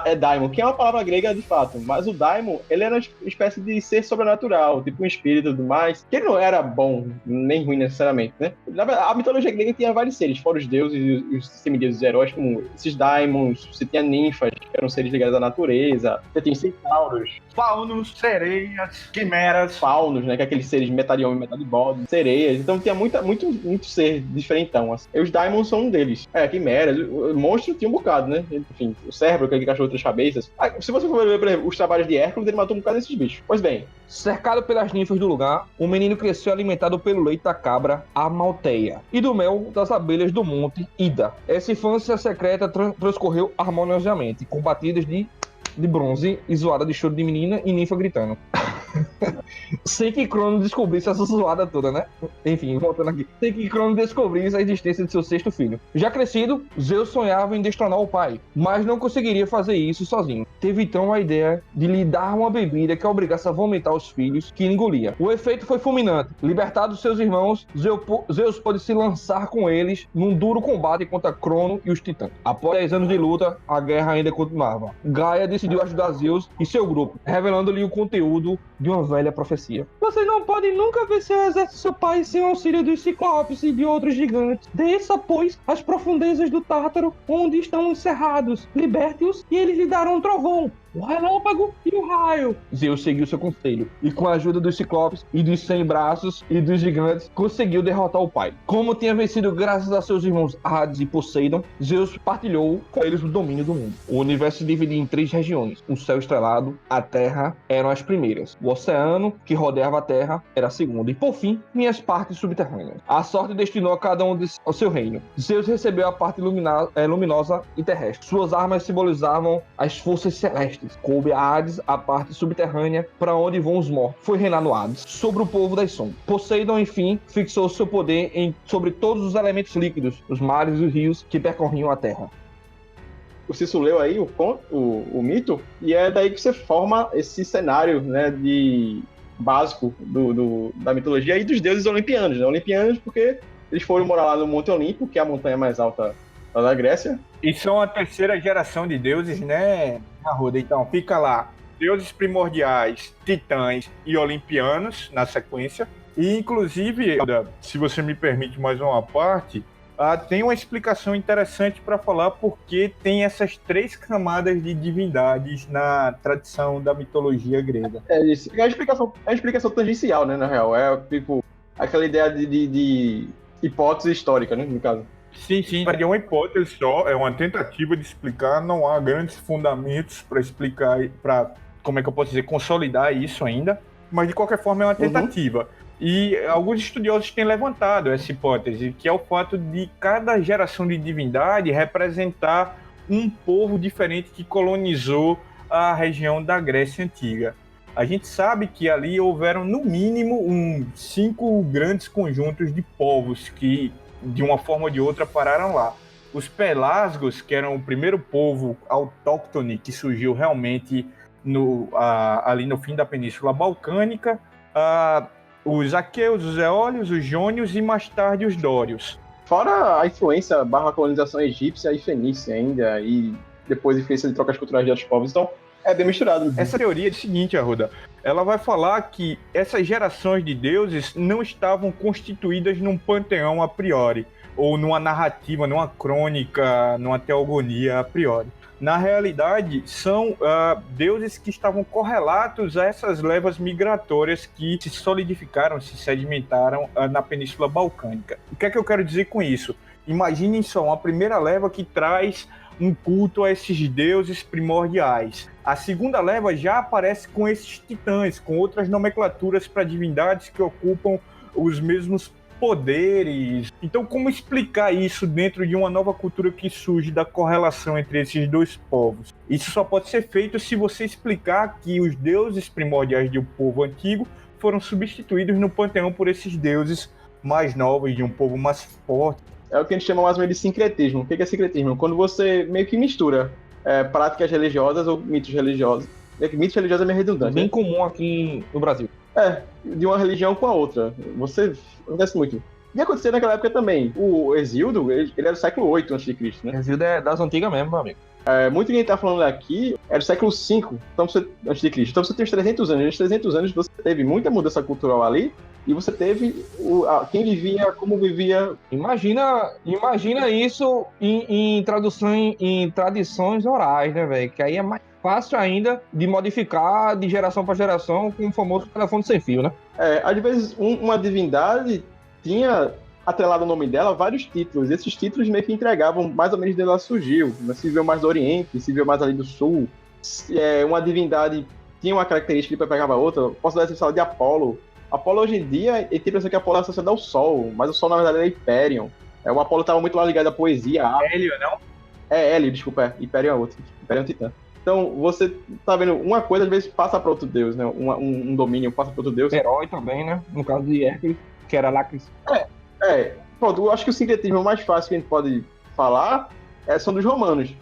É daimon, que é uma palavra grega de fato, mas o daimon, ele era uma espécie de ser sobrenatural, tipo um espírito e tudo mais, que ele não era bom, nem ruim necessariamente, né? A mitologia grega tinha vários seres, fora os deuses e os semideuses heróis, como esses daimons, você tinha ninfas, que eram seres ligados à natureza, você tinha centauros, Faunos, sereias, quimeras. faunos, né, que é aqueles seres metade homem, metade bode, sereias, então tinha muito ser diferentão, assim. E os daimons são um deles. Quimeras, o monstro tinha um bocado, né? Enfim, o cérebro, aquele cachorro de 3 cabeças. Se você for ver, por exemplo, os trabalhos de Hércules, ele matou um bocado desses bichos. Pois bem, Cercado pelas ninfas do lugar, o menino cresceu alimentado pelo leite da cabra Amalteia e do mel das abelhas do monte Ida. Essa infância secreta transcorreu harmoniosamente, com batidas de bronze e zoada de choro de menina e ninfa gritando. Sem que Crono descobrisse essa zoada toda, né? Enfim, voltando aqui. Sem que Crono descobrisse a existência de seu 6º filho. Já crescido, Zeus sonhava em destronar o pai, mas não conseguiria fazer isso sozinho. Teve então a ideia de lhe dar uma bebida que obrigasse a vomitar os filhos que ele engolia. O efeito foi fulminante. Libertados seus irmãos, Zeus pôde se lançar com eles num duro combate contra Crono e os titãs. Após 10 anos de luta, a guerra ainda continuava. Gaia decidiu ajudar Zeus e seu grupo, revelando-lhe o conteúdo de uma velha profecia. Vocês não podem nunca vencer o exército de seu pai sem o auxílio dos ciclopes e de outros gigantes. Desça, pois, às profundezas do Tártaro, onde estão encerrados. Liberte-os e eles lhe darão um trovão, o relâmpago e o raio. Zeus seguiu seu conselho e, com a ajuda dos ciclopes e dos 100 braços e dos gigantes, conseguiu derrotar o pai. Como tinha vencido graças a seus irmãos Hades e Poseidon, Zeus partilhou com eles o domínio do mundo. O universo se dividia em 3 regiões. O céu estrelado, a terra, eram as primeiras. O oceano, que rodeava a terra, era a segunda. E, por fim, tinha as partes subterrâneas. A sorte destinou a cada um ao seu reino. Zeus recebeu a parte luminosa e terrestre. Suas armas simbolizavam as forças celestes. Coube a Hades a parte subterrânea, para onde vão os mortos. Foi reinar no Hades, sobre o povo das sombras. Poseidon, enfim, fixou seu poder sobre todos os elementos líquidos, os mares e os rios que percorriam a terra. O Cício leu aí o mito, e é daí que você forma esse cenário, né, básico da mitologia e dos deuses olimpianos, né? Olimpianos porque eles foram morar lá no Monte Olimpo, que é a montanha mais alta da Grécia. E são a 3ª geração de deuses, né, Arruda? Então, fica lá, deuses primordiais, titãs e olimpianos, na sequência. E, inclusive, se você me permite mais uma parte, tem uma explicação interessante para falar porque tem essas 3 camadas de divindades na tradição da mitologia grega. Isso. É uma explicação tangencial, né, na real. É, tipo, aquela ideia de hipótese histórica, né, no caso. Sim, é uma hipótese só, é uma tentativa de explicar, não há grandes fundamentos para explicar, para, como é que eu posso dizer, consolidar isso ainda, mas de qualquer forma é uma tentativa. E alguns estudiosos têm levantado essa hipótese, que é o fato de cada geração de divindade representar um povo diferente que colonizou a região da Grécia Antiga. A gente sabe que ali houveram, no mínimo, 5 grandes conjuntos de povos que, de uma forma ou de outra, pararam lá. Os Pelasgos, que eram o primeiro povo autóctone que surgiu realmente ali no fim da Península Balcânica, os aqueus, os eólios, os jônios e mais tarde os dórios. Fora a influência barra colonização egípcia e fenícia ainda, e depois a influência de trocas culturais de outros povos, então é bem misturado. Essa teoria é o seguinte, Arruda, ela vai falar que essas gerações de deuses não estavam constituídas num panteão a priori, ou numa narrativa, numa crônica, numa teogonia a priori. Na realidade, são deuses que estavam correlatos a essas levas migratórias que se solidificaram, se sedimentaram na Península Balcânica. O que é que eu quero dizer com isso? Imaginem só, uma primeira leva que traz um culto a esses deuses primordiais. A segunda leva já aparece com esses titãs, com outras nomenclaturas para divindades que ocupam os mesmos poderes. Então, como explicar isso dentro de uma nova cultura que surge da correlação entre esses dois povos? Isso só pode ser feito se você explicar que os deuses primordiais de um povo antigo foram substituídos no panteão por esses deuses mais novos, de um povo mais forte. É o que a gente chama mais ou menos de sincretismo. O que é sincretismo? Quando você meio que mistura práticas religiosas ou mitos religiosos. Mitos religiosos é meio redundante. Bem comum aqui no Brasil. De uma religião com a outra. Acontece muito. E aconteceu naquela época também. O Hesíodo, ele era do século 8 a.C., né? Hesíodo é das antigas mesmo, meu amigo. Muito que a gente tá falando aqui é do século 5 a.C. Então você tem uns 300 anos. Nos 300 anos você teve muita mudança cultural ali, e você teve quem vivia, como vivia. Imagina isso em tradução em tradições orais, né, velho? Que aí é mais fácil ainda de modificar de geração para geração com o famoso telefone sem fio, né? Às vezes uma divindade tinha atrelado ao nome dela vários títulos. Esses títulos meio que entregavam mais ou menos de onde ela surgiu. Se viu mais do Oriente, se viu mais ali do Sul. Uma divindade tinha uma característica que pegava outra. Posso dar essa sala de Apolo. Apolo hoje em dia, ele tem a impressão que Apolo é associado ao Sol, mas o Sol na verdade é Hyperion. O Apolo estava muito lá ligado à poesia. Hélio, não? Hélio, desculpa. Hyperion é outro. Hyperion é um titã. Então, você tá vendo, uma coisa às vezes passa para outro deus, né? Um domínio passa para outro deus. Herói também, né? No caso de Hércules, que era lá que... Pronto, eu acho que o sincretismo mais fácil que a gente pode falar são dos romanos.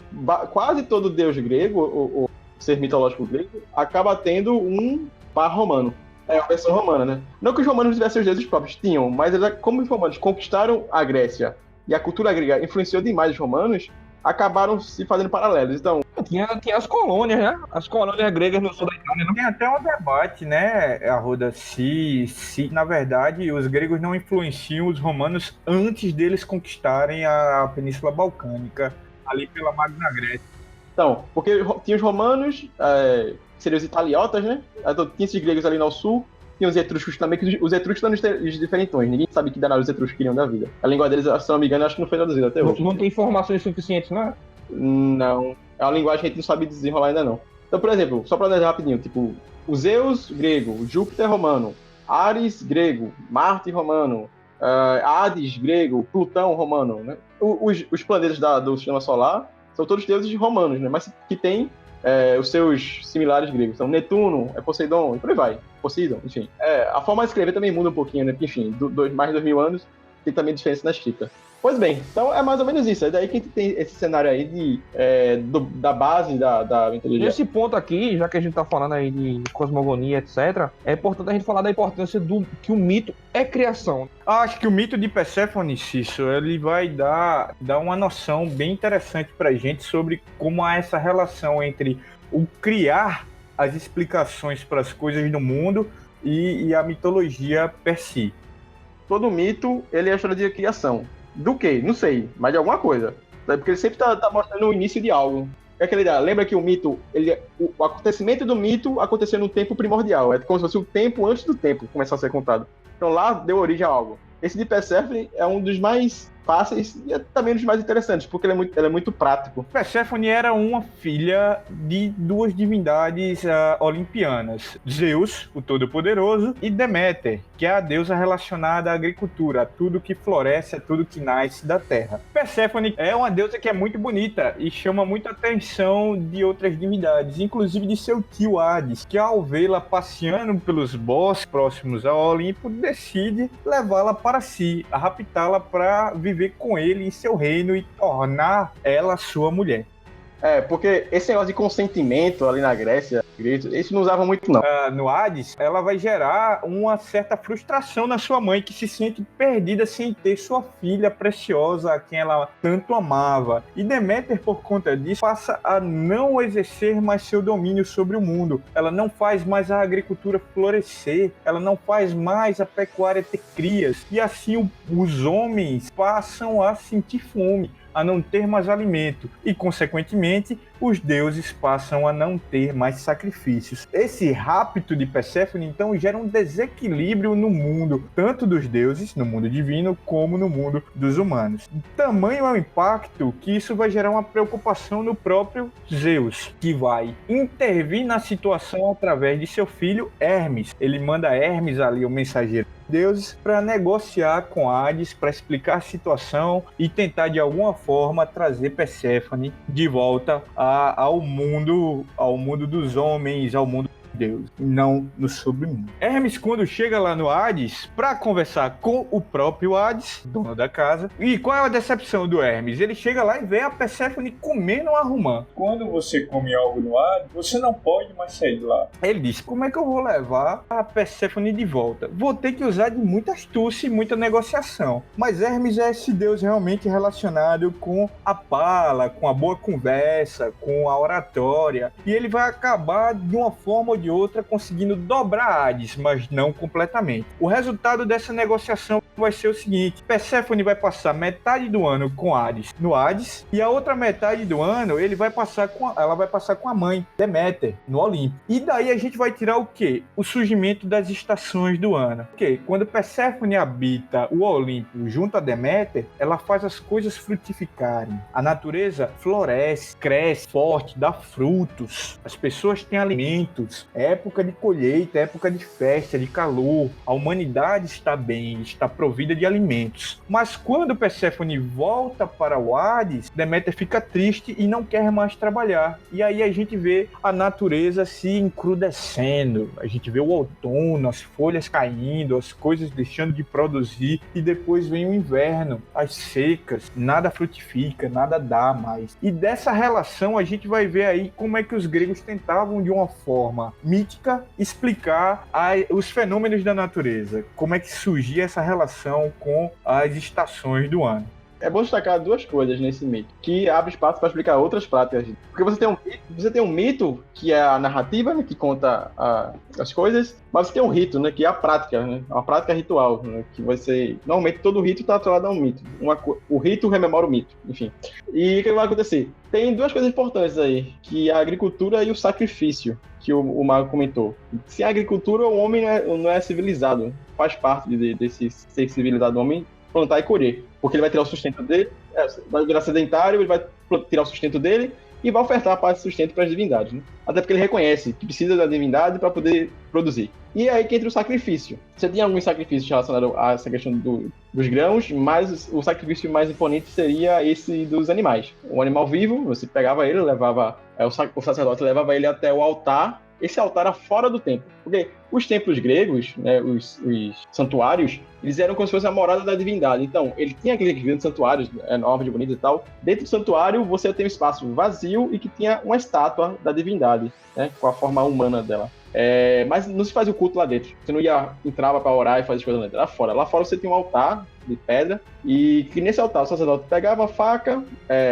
Quase todo deus grego, ou ser mitológico grego, acaba tendo um par romano. É uma versão romana, né? Não que os romanos tivessem os deuses próprios, tinham, mas como os romanos conquistaram a Grécia e a cultura grega influenciou demais os romanos, acabaram se fazendo paralelos. Então, tinha as colônias, né? As colônias gregas no sul da Itália. Não? Tem até um debate, né, Arruda, se na verdade os gregos não influenciam os romanos antes deles conquistarem a Península Balcânica, ali pela Magna Grécia. Então, porque tinha os romanos, que seriam os italiotas, né? Então, tinha esses gregos ali no sul, tinha os etruscos também, que os etruscos estão nos diferentões. Ninguém sabe que danado os etruscos queriam da vida. A língua deles, se não me engano, acho que não foi traduzida até hoje. Não tem informações suficientes, não é? Não. É uma linguagem que a gente não sabe desenrolar ainda não. Então, por exemplo, só para dizer rapidinho, tipo, o Zeus grego, Júpiter romano, Ares grego, Marte romano, Hades grego, Plutão romano, né? Os planetas do sistema solar são todos deuses romanos, né? Mas que tem os seus similares gregos. Então, Netuno, Poseidon, e por aí vai. Poseidon, enfim. A forma de escrever também muda um pouquinho, né? Porque, enfim, mais de 2000 anos tem também diferença na escrita. Pois bem, então é mais ou menos isso. É daí que a gente tem esse cenário aí da base da mitologia. Nesse ponto aqui, já que a gente tá falando aí de cosmogonia, etc., é importante a gente falar da importância que o mito é criação. Acho que o mito de Perséfone, Cício, ele vai dar uma noção bem interessante pra gente sobre como há essa relação entre o criar as explicações para as coisas do mundo e a mitologia per si. Todo mito, ele é a história de criação. Do quê? Não sei, mas de alguma coisa. Porque ele sempre tá mostrando o início de algo. É aquela ideia. Lembra que o mito, o acontecimento do mito aconteceu no tempo primordial. É como se fosse o tempo antes do tempo começar a ser contado. Então lá deu origem a algo. Esse de Perséfone é um dos mais fáceis e também um dos mais interessantes, porque ele é muito prático. Perséfone era uma filha de duas divindades olimpianas, Zeus, o Todo-Poderoso, e Deméter, que é a deusa relacionada à agricultura, a tudo que floresce, a tudo que nasce da terra. Perséfone é uma deusa que é muito bonita e chama muita atenção de outras divindades, inclusive de seu tio Hades, que ao vê-la passeando pelos bosques próximos ao Olimpo, decide levá-la para si, raptá-la para viver com ele em seu reino e tornar ela sua mulher. Porque esse negócio de consentimento ali na Grécia, eles não usavam muito, não. No Hades, ela vai gerar uma certa frustração na sua mãe, que se sente perdida sem ter sua filha preciosa, a quem ela tanto amava. E Deméter, por conta disso, passa a não exercer mais seu domínio sobre o mundo. Ela não faz mais a agricultura florescer, ela não faz mais a pecuária ter crias. E assim os homens passam a sentir fome, a não ter mais alimento e, consequentemente, os deuses passam a não ter mais sacrifícios. Esse rapto de Perséfone, então, gera um desequilíbrio no mundo, tanto dos deuses, no mundo divino, como no mundo dos humanos. Tamanho é o impacto que isso vai gerar uma preocupação no próprio Zeus, que vai intervir na situação através de seu filho Hermes. Ele manda Hermes ali, o mensageiro deuses, para negociar com Hades, para explicar a situação e tentar de alguma forma trazer Perséfone de volta ao mundo dos homens, ao mundo de Deus, não no submundo. Hermes, quando chega lá no Hades, para conversar com o próprio Hades, dono da casa, e qual é a decepção do Hermes? Ele chega lá e vê a Perséfone comendo uma romã. Quando você come algo no Hades, você não pode mais sair de lá. Ele diz, como é que eu vou levar a Perséfone de volta? Vou ter que usar de muita astúcia e muita negociação. Mas Hermes é esse deus realmente relacionado com a fala, com a boa conversa, com a oratória, e ele vai acabar de uma forma ou de outra conseguindo dobrar Hades, mas não completamente. O resultado dessa negociação vai ser o seguinte: Perséfone vai passar metade do ano com Hades no Hades, e a outra metade do ano ela vai passar com a mãe, Deméter, no Olimpo. E daí a gente vai tirar o quê? O surgimento das estações do ano. Porque quando Perséfone habita o Olimpo junto a Deméter, ela faz as coisas frutificarem. A natureza floresce, cresce forte, dá frutos. As pessoas têm alimentos. É época de colheita, é época de festa, de calor. A humanidade está bem, está provida de alimentos. Mas quando Perséfone volta para o Hades, Deméter fica triste e não quer mais trabalhar. E aí a gente vê a natureza se encrudecendo. A gente vê o outono, as folhas caindo, as coisas deixando de produzir, e depois vem o inverno, as secas, nada frutifica, nada dá mais. E dessa relação a gente vai ver aí como é que os gregos tentavam de uma forma mítica explicar os fenômenos da natureza, como é que surgia essa relação com as estações do ano. É bom destacar duas coisas nesse mito, que abre espaço para explicar outras práticas. Porque você tem um mito, que é a narrativa, né, que conta as coisas, mas você tem um rito, né, que é a prática, né, uma prática ritual, né, que você... Normalmente todo rito está atrelado a um mito. O rito rememora o mito, enfim. E o que vai acontecer? Tem duas coisas importantes aí, que é a agricultura e o sacrifício, que o Mago comentou. Se a agricultura, o homem não é civilizado, faz parte desse ser civilizado, o homem plantar e colher, porque ele vai tirar o sustento dele, vai virar sedentário, ele vai tirar o sustento dele e vai ofertar a parte de sustento para as divindades, né? Até porque ele reconhece que precisa da divindade para poder produzir. E é aí que entra o sacrifício. Você tem alguns sacrifícios relacionados a essa questão dos grãos, mas o sacrifício mais imponente seria esse dos animais. Um animal vivo, você pegava ele, levava, o sacerdote levava ele até o altar. Esse altar era fora do templo, porque os templos gregos, né, os santuários, eles eram como se fosse a morada da divindade. Então, ele tinha aqueles grandes santuários, novos, bonitos e tal. Dentro do santuário, você tem um espaço vazio e que tinha uma estátua da divindade, né, com a forma humana dela. Mas não se fazia o culto lá dentro. Você não entrava para orar e fazer as coisas lá dentro. Era fora. Lá fora você tinha um altar de pedra, e que nesse altar o sacerdote pegava a faca,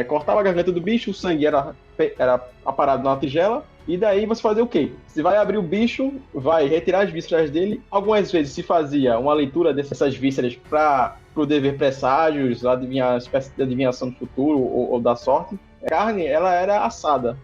cortava a garganta do bicho, o sangue era aparado na tigela. E daí você fazia o quê? Você vai abrir o bicho, vai retirar as vísceras dele. Algumas vezes se fazia uma leitura dessas vísceras para poder ver presságios, adivinhar uma espécie de adivinhação do futuro ou da sorte. A carne, ela era assada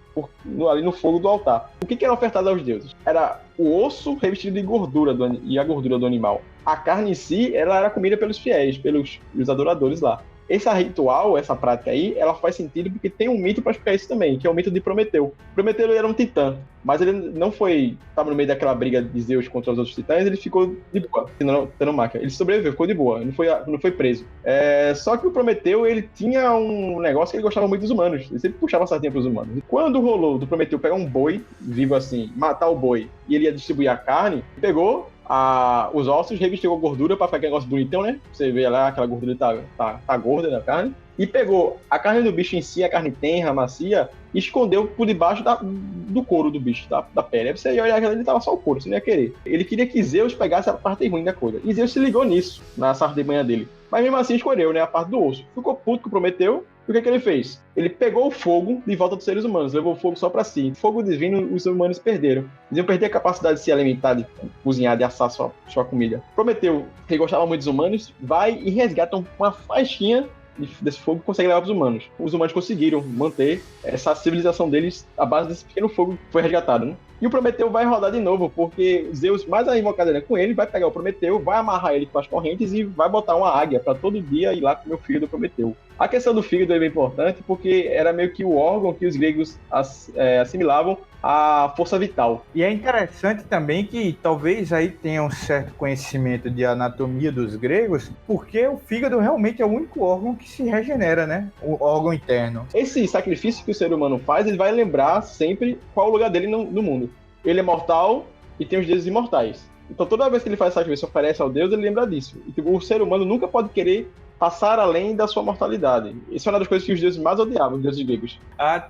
ali no fogo do altar. O que era ofertado aos deuses? Era o osso revestido de gordura e a gordura do animal. A carne em si, ela era comida pelos fiéis, pelos adoradores lá. esse ritual, essa prática aí, ela faz sentido porque tem um mito para explicar isso também, que é o mito de Prometeu. Prometeu ele era um titã, mas ele não estava no meio daquela briga de Zeus contra os outros titãs, ele ficou de boa, tendo máquina. Ele sobreviveu, ficou de boa, não foi preso. Só que o Prometeu, ele tinha um negócio que ele gostava muito dos humanos, ele sempre puxava a sardinha pros humanos. E quando rolou do Prometeu pegar um boi, vivo assim, matar o boi, e ele ia distribuir a carne, pegou os ossos, revestiu a gordura pra ficar aquele negócio bonitão, né? Você vê lá, aquela gordura tá gorda na carne. E pegou a carne do bicho em si, a carne tenra, macia, e escondeu por debaixo do couro do bicho, da pele. Aí você ia olhar aquela, ele tava só o couro, você não ia querer. Ele queria que Zeus pegasse a parte ruim da coisa. E Zeus se ligou nisso, na sardemanha dele. Mas mesmo assim escolheu, né, a parte do osso. Ficou puto com o Prometeu. E o que ele fez? Ele pegou o fogo de volta dos seres humanos, levou o fogo só pra si. Fogo divino, os humanos perderam. Eles iam perder a capacidade de se alimentar, de cozinhar, de assar sua comida. Prometeu, que gostava muito dos humanos, vai e resgata uma faixinha desse fogo e consegue levar para os humanos. Os humanos conseguiram manter essa civilização deles à base desse pequeno fogo que foi resgatado, né? E o Prometeu vai rodar de novo, porque Zeus, mais a invocadeira com ele, vai pegar o Prometeu, vai amarrar ele com as correntes e vai botar uma águia para todo dia ir lá comer o fígado do Prometeu. A questão do fígado é bem importante, porque era meio que o órgão que os gregos assimilavam a força vital. E é interessante também que talvez aí tenha um certo conhecimento de anatomia dos gregos, porque o fígado realmente é o único órgão que se regenera, né? O órgão interno. Esse sacrifício que o ser humano faz, ele vai lembrar sempre qual é o lugar dele no mundo. Ele é mortal e tem os deuses imortais. Então toda vez que ele faz sacrifício e oferece ao Deus, ele lembra disso. E o ser humano nunca pode querer passar além da sua mortalidade. Isso é uma das coisas que os deuses mais odiavam, os deuses gregos.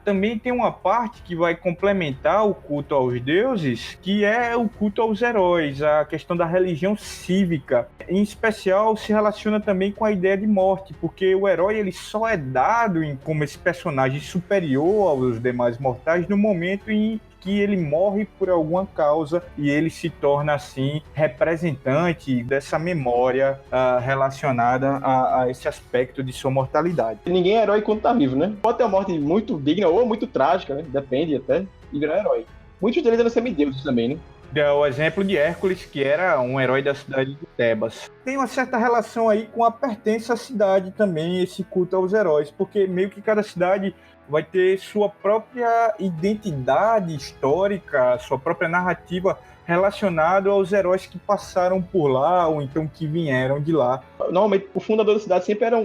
Também tem uma parte que vai complementar o culto aos deuses, que é o culto aos heróis, a questão da religião cívica. Em especial, se relaciona também com a ideia de morte, porque o herói ele só é dado como esse personagem superior aos demais mortais no momento em que ele morre por alguma causa e ele se torna, assim, representante dessa memória relacionada a esse aspecto de sua mortalidade. Ninguém é herói quando tá vivo, né? Pode ter uma morte muito digna ou muito trágica, né? Depende até, e virar herói. Muitos deles eram semideuses também, né? O exemplo de Hércules, que era um herói da cidade de Tebas. Tem uma certa relação aí com a pertença à cidade também, esse culto aos heróis, porque meio que cada cidade vai ter sua própria identidade histórica, sua própria narrativa relacionada aos heróis que passaram por lá ou então que vieram de lá. Normalmente, o fundador da cidade sempre era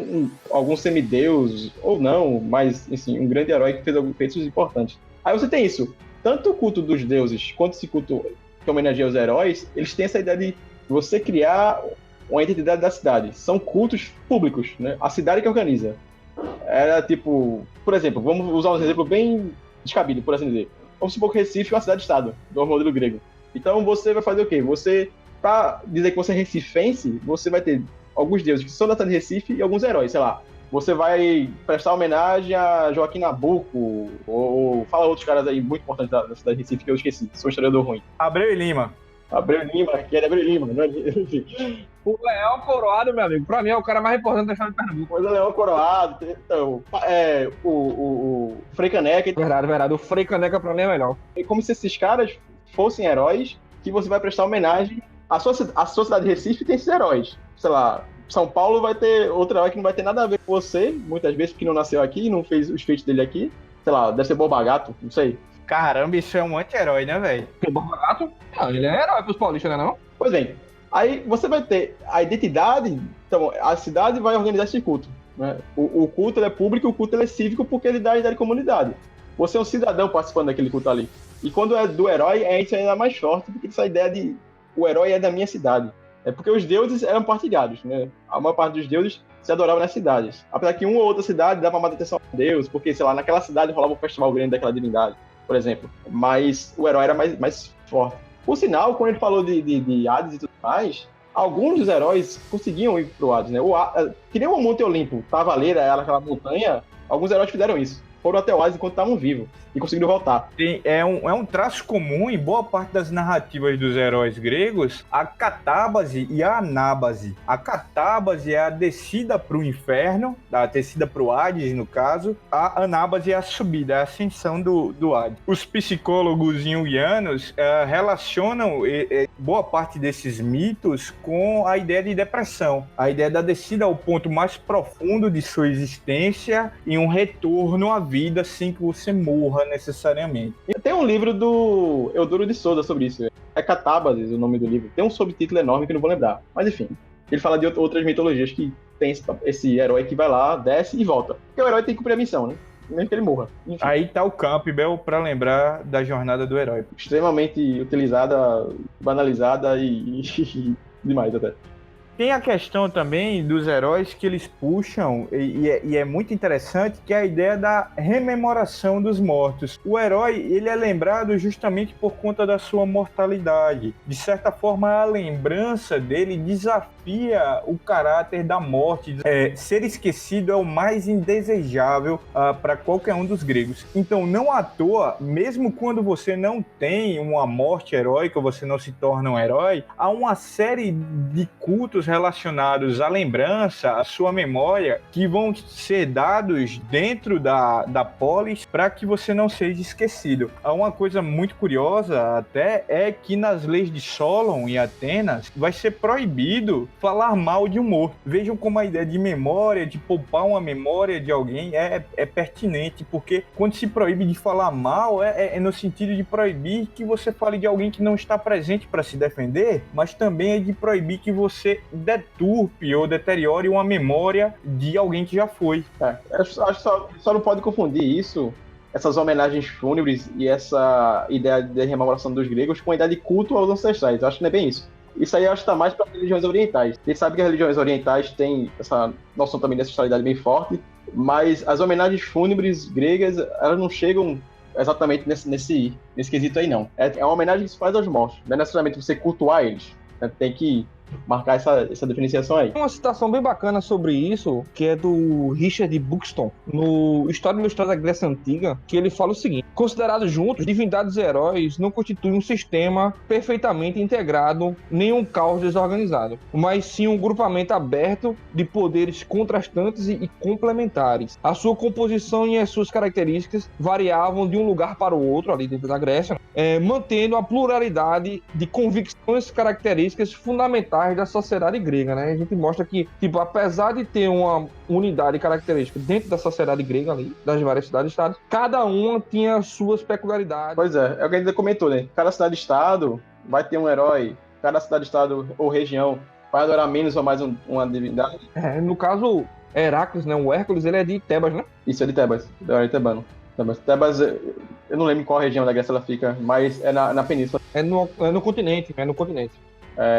algum semideus, ou não, mas assim, um grande herói que fez alguns feitos importantes. Aí você tem isso. Tanto o culto dos deuses quanto esse culto que homenageia os heróis, eles têm essa ideia de você criar uma identidade da cidade. São cultos públicos, né? A cidade que organiza. Era tipo, por exemplo, vamos usar um exemplo bem descabido, por assim dizer. Vamos supor que Recife é uma cidade-estado, do modelo grego. Então você vai fazer o quê? Você, pra dizer que você é recifense, você vai ter alguns deuses que são da cidade de Recife e alguns heróis, sei lá. Você vai prestar homenagem a Joaquim Nabuco, ou fala outros caras aí muito importantes da cidade de Recife que eu esqueci, sou um historiador ruim. Abreu e Lima, que era Abreu e Lima, não é? O Leão Coroado, meu amigo, pra mim é o cara mais importante da história de Pernambuco. Mas o Leão Coroado, então, o Frei Caneca. Verdade, o Frei Caneca pra mim é melhor. É como se esses caras fossem heróis que você vai prestar homenagem. A sua cidade de Recife tem esses heróis. Sei lá, São Paulo vai ter outro herói que não vai ter nada a ver com você, muitas vezes porque não nasceu aqui, não fez os feitos dele aqui. Sei lá, deve ser Borba Gato, não sei. Caramba, isso é um anti-herói, né, velho? Borba Gato? Não, ele é herói pros paulistas, né, não? Pois bem, aí você vai ter a identidade, então a cidade vai organizar esse culto, né? O culto ele é público, o culto ele é cívico porque ele dá a ideia de comunidade. Você é um cidadão participando daquele culto ali. E quando é do herói, isso ainda mais forte, porque essa ideia de o herói é da minha cidade. É porque os deuses eram partilhados, né? A maior parte dos deuses se adoravam nas cidades. Apesar que uma ou outra cidade dava mais atenção a Deus, porque, sei lá, naquela cidade rolava um festival grande daquela divindade, por exemplo. Mas o herói era mais forte. Por sinal, quando ele falou de Hades e tudo mais, alguns dos heróis conseguiam ir pro Hades, né? Que nem o Monte Olimpo, Tavaleira, aquela montanha, alguns heróis fizeram isso. foram até o Hades enquanto estavam vivos e conseguiram voltar. É um traço comum em boa parte das narrativas dos heróis gregos, a catábase e a anábase. A catábase é a descida para o inferno, a descida para o Hades, no caso. A anábase é a subida, a ascensão do Hades. Os psicólogos junguianos relacionam boa parte desses mitos com a ideia de depressão, a ideia da descida ao ponto mais profundo de sua existência e um retorno à vida sem que você morra necessariamente. E tem um livro do Eudoro de Souza sobre isso. É Catábases, o nome do livro. Tem um subtítulo enorme que eu não vou lembrar. Mas enfim, ele fala de outras mitologias que tem esse herói que vai lá, desce e volta. Porque o herói tem que cumprir a missão, né? Mesmo que ele morra. Enfim. Aí tá o Campbell para lembrar da jornada do herói. Extremamente utilizada, banalizada e demais até. Tem a questão também dos heróis que eles puxam, e é muito interessante, que é a ideia da rememoração dos mortos. O herói, ele é lembrado justamente por conta da sua mortalidade. De certa forma, a lembrança dele desafia o caráter da morte. Ser esquecido é o mais indesejável para qualquer um dos gregos. Então, não à toa, mesmo quando você não tem uma morte heróica, você não se torna um herói, há uma série de cultos relacionados à lembrança, à sua memória, que vão ser dados dentro da polis para que você não seja esquecido. Uma coisa muito curiosa até é que nas leis de Solon e Atenas vai ser proibido falar mal de um morto. Vejam como a ideia de memória, de poupar uma memória de alguém é pertinente, porque quando se proíbe de falar mal é no sentido de proibir que você fale de alguém que não está presente para se defender, mas também é de proibir que você deturpe ou deteriore uma memória de alguém que já foi. Acho que só não pode confundir isso, essas homenagens fúnebres e essa ideia de rememoração dos gregos com a ideia de culto aos ancestrais. Eu acho que não é bem isso. Isso aí eu acho que está mais para religiões orientais. A gente sabe que as religiões orientais têm essa noção também de ancestralidade bem forte, mas as homenagens fúnebres gregas, elas não chegam exatamente nesse quesito aí, não. É uma homenagem que se faz aos mortos, não é necessariamente você cultuar eles. Tem que marcar essa diferenciação aí. Tem uma citação bem bacana sobre isso, que é do Richard Buxton, no História Ilustrada da Grécia Antiga, que ele fala o seguinte: considerados juntos, divindades e heróis não constituem um sistema perfeitamente integrado, nem um caos desorganizado, mas sim um grupamento aberto de poderes contrastantes e complementares. A sua composição e as suas características variavam de um lugar para o outro, ali dentro da Grécia, mantendo a pluralidade de convicções e características fundamentais da sociedade grega, né? A gente mostra que, apesar de ter uma unidade característica dentro da sociedade grega ali, das várias cidades-estados, cada uma tinha suas peculiaridades. Pois é o que a gente comentou, né? Cada cidade-estado vai ter um herói, cada cidade-estado ou região vai adorar menos ou mais uma divindade. No caso, Heracles, né? O Hércules, ele é de Tebas, né? Isso, é de Tebas, é tebano. Tebas, eu não lembro em qual região da Grécia ela fica, mas é na península. É no continente,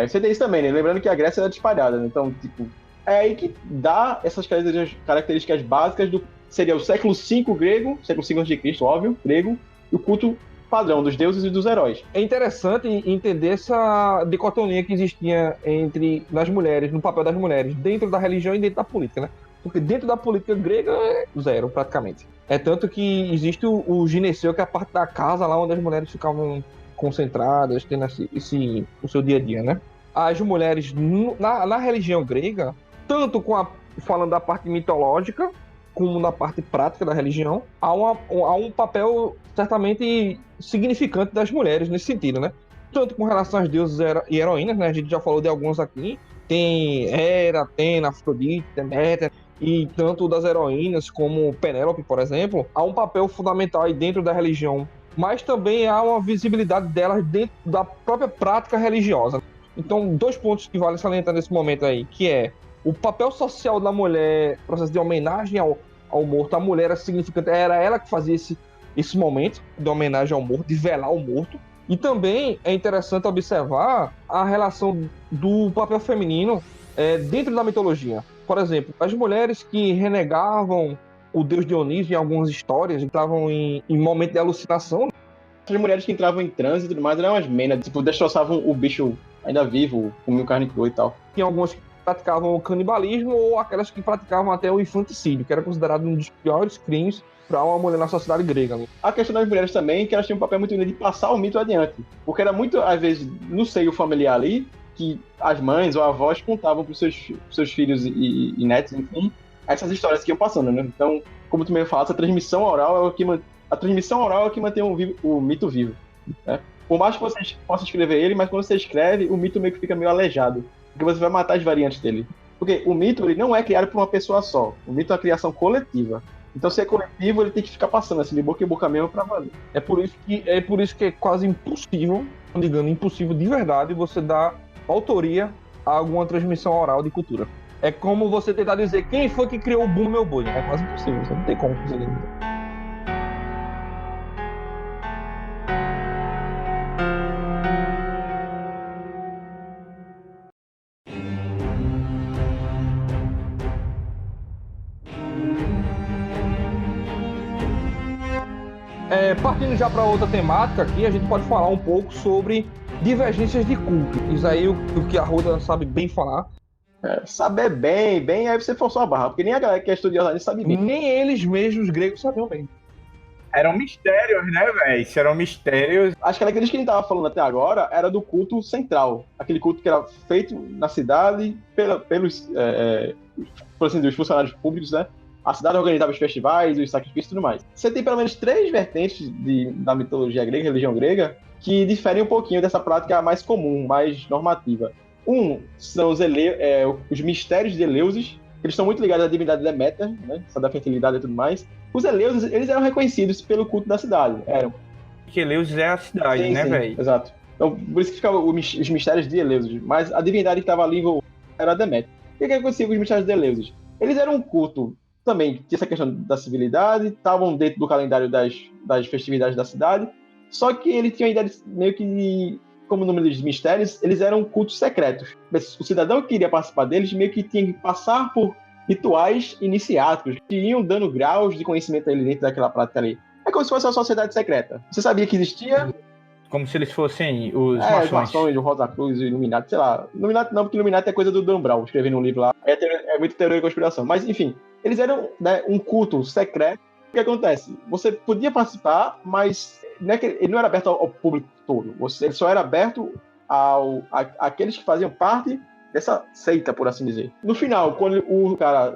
Você tem isso também, né? Lembrando que a Grécia é disparada, né? Então, é aí que dá essas características básicas seria o século V grego, século V a.C., óbvio, grego, e o culto padrão dos deuses e dos heróis. É interessante entender essa dicotomia que existia nas mulheres, no papel das mulheres, dentro da religião e dentro da política, né? Porque dentro da política grega é zero, praticamente. É tanto que existe o gineceu, que é a parte da casa lá onde as mulheres ficavam concentradas, tendo o seu dia a dia, né? As mulheres, na religião grega, tanto falando da parte mitológica, como na parte prática da religião, há um papel certamente significante das mulheres nesse sentido, né? Tanto com relação aos deuses e heroínas, né? A gente já falou de alguns aqui. Tem Hera, Atena, Afrodite, Deméter, e tanto das heroínas como Penélope, por exemplo, há um papel fundamental aí dentro da religião, mas também há uma visibilidade delas dentro da própria prática religiosa. Então, 2 pontos que vale salientar nesse momento aí, que é o papel social da mulher, processo de homenagem ao morto. A mulher era significante, era ela que fazia esse momento de homenagem ao morto, de velar o morto. E também é interessante observar a relação do papel feminino dentro da mitologia. Por exemplo, as mulheres que renegavam o deus Dionísio em algumas histórias, entravam em momento de alucinação. As mulheres que entravam em transe e tudo mais eram as menas, destroçavam o bicho ainda vivo, comiam carne crua e tal. Tinha algumas praticavam o canibalismo ou aquelas que praticavam até o infanticídio, que era considerado um dos piores crimes para uma mulher na sociedade grega. A questão das mulheres também, que elas tinham um papel muito grande de passar o mito adiante. Porque era muito, às vezes, no seio familiar ali, que as mães ou avós contavam para os seus filhos e netos, enfim, essas histórias que iam passando, né? Então, como tu mesmo falaste, a transmissão oral é o que mantém o mito vivo, né? Por mais que você possa escrever ele, mas quando você escreve, o mito meio que fica meio aleijado, porque você vai matar as variantes dele. Porque o mito, ele não é criado por uma pessoa só. O mito é uma criação coletiva. Então, se é coletivo, ele tem que ficar passando assim, de boca em boca mesmo pra valer. É por isso que é quase impossível, digamos, impossível de verdade, você dar autoria a alguma transmissão oral de cultura. É como você tentar dizer quem foi que criou o Bumba Meu Boi. É quase impossível, você não tem como conseguir dizer. Partindo já para outra temática aqui, a gente pode falar um pouco sobre divergências de culto. Isso aí o que a Arruda sabe bem falar. Saber bem, aí você forçou a barra, porque nem a galera que é estudiosa sabe bem. Nem eles mesmos, os gregos, sabiam bem. Eram mistérios, né, velho? Isso eram mistérios. Acho que aqueles que a gente tava falando até agora era do culto central. Aquele culto que era feito na cidade pelos por assim dizer, os funcionários públicos, né? A cidade organizava os festivais, os sacrifícios e tudo mais. Você tem pelo menos 3 vertentes da mitologia grega, religião grega, que diferem um pouquinho dessa prática mais comum, mais normativa. Um são os mistérios de Eleusis, eles estão muito ligados à divindade Deméter, né? Essa da fertilidade e tudo mais. Os Eleusis, eles eram reconhecidos pelo culto da cidade. Porque Eleusis é a cidade, sim, né, sim, velho? Exato. Então, por isso que ficavam os mistérios de Eleusis. Mas a divindade que estava ali era Deméter. O que acontecia com os mistérios de Eleusis? Eles eram um culto também, tinha essa questão da civilidade, estavam dentro do calendário das festividades da cidade, só que eles tinham a ideia de, meio que, como o nome dos mistérios, eles eram cultos secretos. O cidadão que queria participar deles meio que tinha que passar por rituais iniciáticos, que iam dando graus de conhecimento ali dentro daquela prática ali. É como se fosse uma sociedade secreta. Você sabia que existia? Como se eles fossem os maçons. Os maçons, o Rosa Cruz, o Illuminati, sei lá. Illuminati não, porque Illuminati é coisa do Dan Brown, escrevendo um livro lá. É muita teoria de conspiração. Mas, enfim, eles eram, né, um culto secreto. O que acontece? Você podia participar, mas ele não era aberto ao público todo. Ele só era aberto àqueles que faziam parte dessa seita, por assim dizer. No final, quando o cara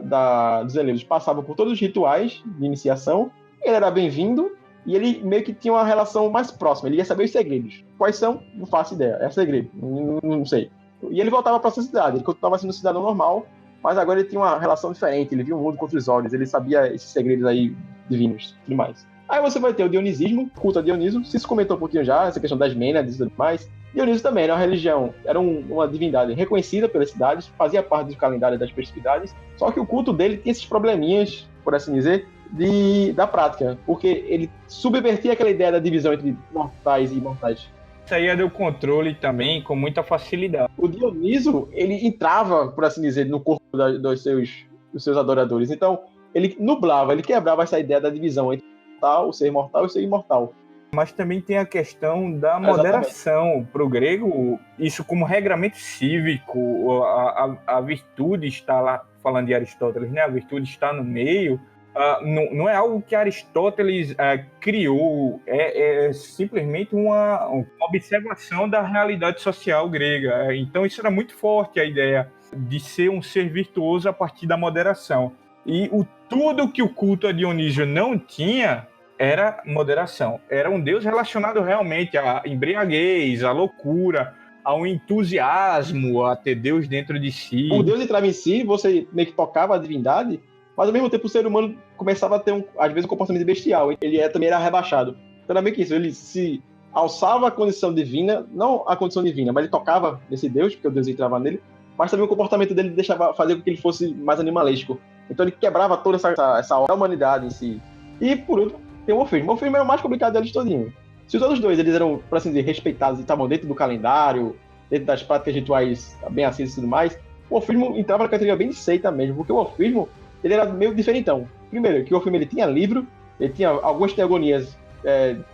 dos Eleusis passava por todos os rituais de iniciação, ele era bem-vindo e ele meio que tinha uma relação mais próxima. Ele ia saber os segredos. Quais são? Não faço ideia. É segredo. Não sei. E ele voltava para essa cidade. Ele continuava sendo um cidadão normal, mas agora ele tinha uma relação diferente. Ele via o mundo com outros olhos. Ele sabia esses segredos aí divinos e tudo mais. Aí você vai ter o dionisismo, culto a Dioniso. Se comentou um pouquinho já, essa questão das Mênades e tudo mais. Dioniso também era uma religião, era uma divindade reconhecida pelas cidades, fazia parte do calendário das festividades, só que o culto dele tinha esses probleminhas, por assim dizer, da prática, porque ele subvertia aquela ideia da divisão entre mortais e imortais. Isso aí deu controle também com muita facilidade. O Dioniso, ele entrava, por assim dizer, no corpo dos seus adoradores, então ele nublava, ele quebrava essa ideia da divisão entre o ser mortal e o ser imortal. Mas também tem a questão da moderação. Para o grego, isso como regramento cívico, a virtude está lá, falando de Aristóteles, né? A virtude está no meio. Não é algo que Aristóteles criou, é simplesmente uma observação da realidade social grega. Então isso era muito forte, a ideia de ser um ser virtuoso a partir da moderação. E tudo que o culto a Dionísio não tinha era moderação. Era um deus relacionado realmente à embriaguez, à loucura, ao entusiasmo, a ter Deus dentro de si. O Deus entrava em si, você meio que tocava a divindade, mas ao mesmo tempo o ser humano começava a ter, às vezes, um comportamento bestial. Ele também era rebaixado. Então era meio que isso, ele se alçava a condição divina, não a condição divina, mas ele tocava nesse Deus, porque o Deus entrava nele, mas também o comportamento dele deixava fazer com que ele fosse mais animalesco. Então ele quebrava toda essa humanidade em si. E, por último, tem o Morfismo. O Morfismo era o mais complicado deles todinho. Se os outros dois eles eram, por assim dizer, respeitados e estavam dentro do calendário, dentro das práticas rituais bem acesas e tudo mais, o Morfismo entrava na categoria bem de seita mesmo, porque o Morfismo ele era meio diferentão. Primeiro, que o Morfismo ele tinha livro, ele tinha algumas teogonias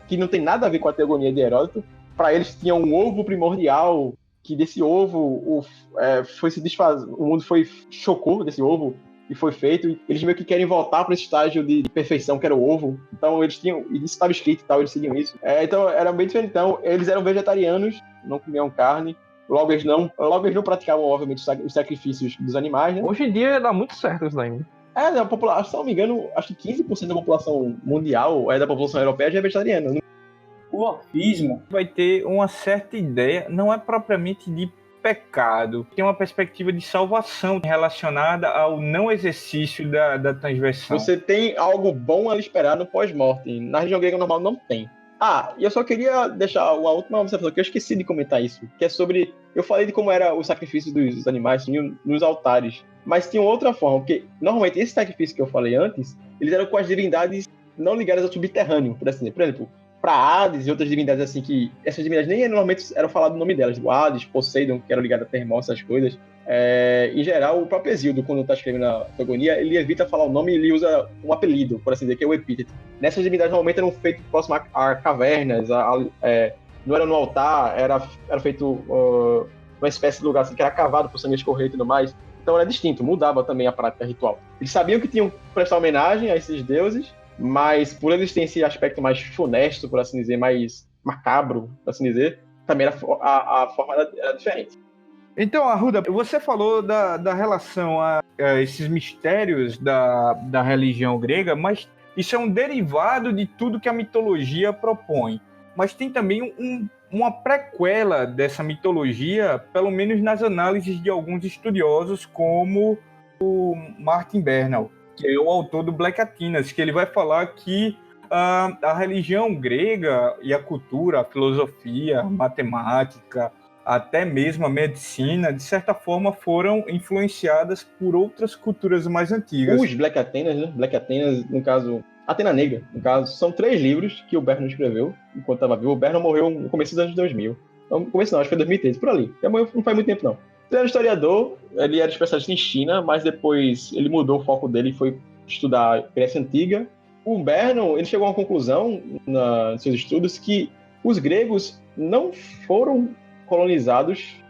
que não tem nada a ver com a teogonia de Heródoto. Para eles tinha um ovo primordial que desse ovo foi se desfazer, o mundo chocou desse ovo e foi feito, e eles meio que querem voltar para esse estágio de perfeição que era o ovo. Então eles tinham, e isso estava escrito e tal, eles seguiam isso. Então era bem diferente. Então eles eram vegetarianos, não comiam carne. Logo eles não praticavam, obviamente, os sacrifícios dos animais, né? Hoje em dia dá muito certo isso daí. Né? Da população, se não me engano, acho que 15% da população mundial, da população europeia, já é vegetariana. O orfismo vai ter uma certa ideia, não é propriamente de pecado, tem uma perspectiva de salvação relacionada ao não exercício da transversão. Você tem algo bom a esperar no pós-morte. Na religião grega normal não tem. E eu só queria deixar uma última observação, que eu esqueci de comentar isso, que é sobre... Eu falei de como era o sacrifício dos animais nos altares, mas tinha outra forma, porque normalmente esse sacrifício que eu falei antes, eles eram com as divindades não ligadas ao subterrâneo, por assim dizer. Por exemplo, para Hades e outras divindades assim, que essas divindades nem normalmente eram faladas o nome delas, tipo Hades, Poseidon, que eram ligadas a Termon, essas coisas. Em geral, o próprio Hesíodo, quando está escrevendo a Teogonia, ele evita falar o nome e ele usa um apelido, por assim dizer, que é o epíteto. Nessas divindades normalmente eram feitas próximas a cavernas, não era no altar, era feito uma espécie de lugar assim, que era cavado por sangue escorrer e tudo mais. Então era distinto, mudava também a prática ritual. Eles sabiam que tinham que prestar homenagem a esses deuses, mas por eles terem esse aspecto mais funesto, por assim dizer, mais macabro, por assim dizer, também a forma era diferente. Então, Arruda, você falou da relação a esses mistérios da religião grega, mas isso é um derivado de tudo que a mitologia propõe. Mas tem também uma prequela dessa mitologia, pelo menos nas análises de alguns estudiosos, como o Martin Bernal, que é o autor do Black Athenas, que ele vai falar que a religião grega e a cultura, a filosofia, a matemática, até mesmo a medicina, de certa forma, foram influenciadas por outras culturas mais antigas. Os Black Athenas, né? Black Athenas, no caso, Atena Negra, no caso, são 3 livros que o Bernal escreveu enquanto estava vivo. O Bernal morreu no começo dos anos 2000. No começo não, acho que foi 2013, por ali. Já morreu não faz muito tempo, não. Ele era historiador, ele era especialista em China, mas depois ele mudou o foco dele e foi estudar Grécia Antiga. O Bernal, ele chegou a uma conclusão nos seus estudos que os gregos não foram colonizados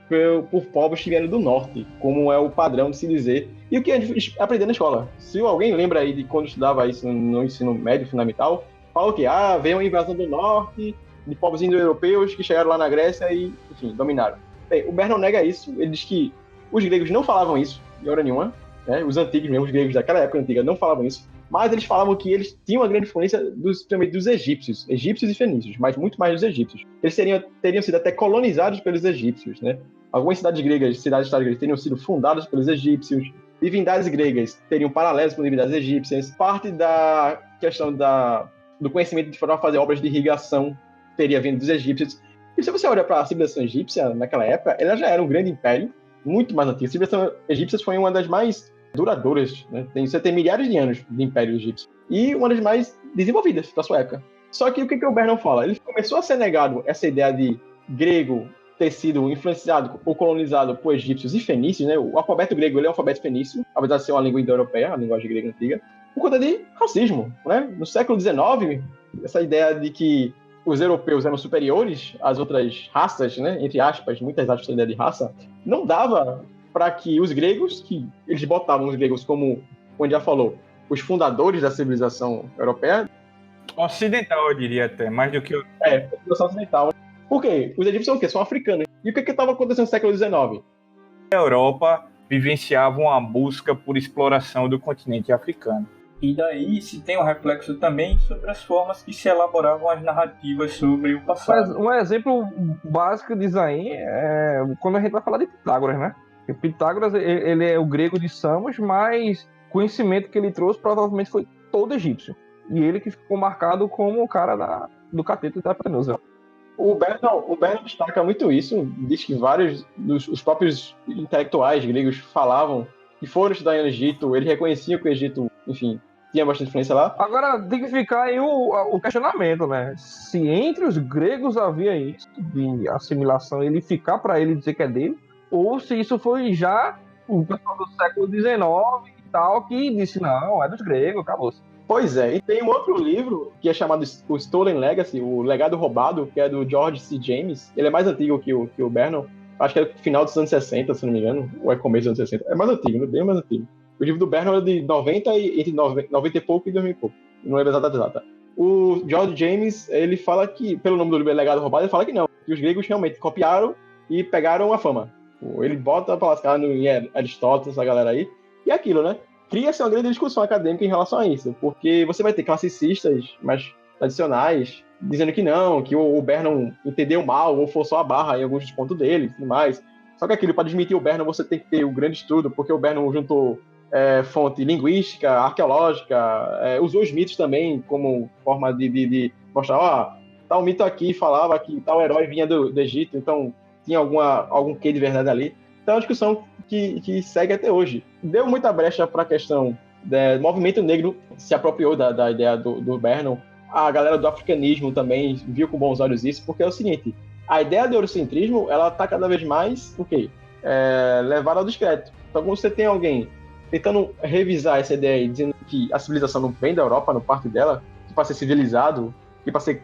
por povos que vieram do norte, como é o padrão de se dizer. E o que a gente aprendeu na escola. Se alguém lembra aí de quando estudava isso no ensino médio, fundamental, fala que veio uma invasão do norte, de povos indo-europeus que chegaram lá na Grécia e, enfim, dominaram. Bem, o Bernal nega isso, ele diz que os gregos não falavam isso, de hora nenhuma, né? Os antigos mesmo, os gregos daquela época antiga não falavam isso, mas eles falavam que eles tinham uma grande influência principalmente dos egípcios e fenícios, mas muito mais dos egípcios. Eles teriam sido até colonizados pelos egípcios, né? Algumas cidades-estados gregas teriam sido fundadas pelos egípcios, divindades gregas teriam paralelos com divindades egípcias, parte da questão do conhecimento de forma a fazer obras de irrigação teria vindo dos egípcios. E se você olha para a civilização egípcia, naquela época, ela já era um grande império, muito mais antigo. A civilização egípcia foi uma das mais duradouras, né? Você tem milhares de anos de império egípcio. E uma das mais desenvolvidas da sua época. Só que o que o Bernal fala? Ele começou a ser negado essa ideia de grego ter sido influenciado ou colonizado por egípcios e fenícios, né? O alfabeto grego ele é um alfabeto fenício, apesar de ser uma língua indo-europeia, a linguagem grega antiga, por conta de racismo, né? No século XIX, essa ideia de que os europeus eram superiores às outras raças, né? Entre aspas, muitas aspas, a ideia de raça, não dava para que os gregos, que eles botavam os gregos como, onde já falou, os fundadores da civilização europeia. Ocidental, eu diria até, mais do que... a civilização ocidental. Por quê? Os egípcios são o quê? São africanos. E o que estava acontecendo no século XIX? A Europa vivenciava uma busca por exploração do continente africano. E daí se tem um reflexo também sobre as formas que se elaboravam as narrativas sobre o passado. Mas um exemplo básico disso aí é quando a gente vai falar de Pitágoras, né? Porque Pitágoras, ele é o grego de Samos, mas o conhecimento que ele trouxe provavelmente foi todo egípcio. E ele que ficou marcado como o cara do cateto da hipotenusa. O Bernal destaca muito isso, diz que vários dos próprios intelectuais gregos falavam que foram estudar no Egito, ele reconhecia que o Egito, enfim, tinha bastante influência lá. Agora tem que ficar aí o questionamento, né? Se entre os gregos havia isso de assimilação, ele ficar para ele dizer que é dele, ou se isso foi já o pessoal do século XIX e tal, que disse, não, é dos gregos, acabou-se. Pois é, e tem um outro livro que é chamado o Stolen Legacy, o Legado Roubado, que é do George C. James. Ele é mais antigo que o Bernal. acho que é final dos anos 60, se não me engano, ou é começo dos anos 60. É mais antigo, né? Bem mais antigo. O livro do Bernon é de 90 e entre 90 e pouco e 2000 e pouco. Não lembro a data exata. O George James, ele fala que, pelo nome do livro Legado Roubado, ele fala que não, que os gregos realmente copiaram e pegaram a fama. Ele bota pra lascar em Aristóteles, essa galera aí, e é aquilo, né? Cria-se uma grande discussão acadêmica em relação a isso, porque você vai ter classicistas mais tradicionais dizendo que não, que o Bernon entendeu mal ou forçou a barra em alguns dos pontos dele e tudo mais. Só que aquilo, para desmentir o Bernon, você tem que ter o grande estudo, porque o Bernon juntou fonte linguística, arqueológica, usou os mitos também como forma de mostrar, tal mito aqui falava que tal herói vinha do Egito, então tinha algum quê de verdade ali. Então é uma discussão que segue até hoje. Deu muita brecha para a questão do movimento negro, se apropriou da ideia do Bernon. A galera do africanismo também viu com bons olhos isso, porque é o seguinte, a ideia do eurocentrismo, ela está cada vez mais, levada ao descrédito. Então, quando você tem alguém tentando revisar essa ideia e dizendo que a civilização não vem da Europa, não parte dela, que para ser civilizado, que para ser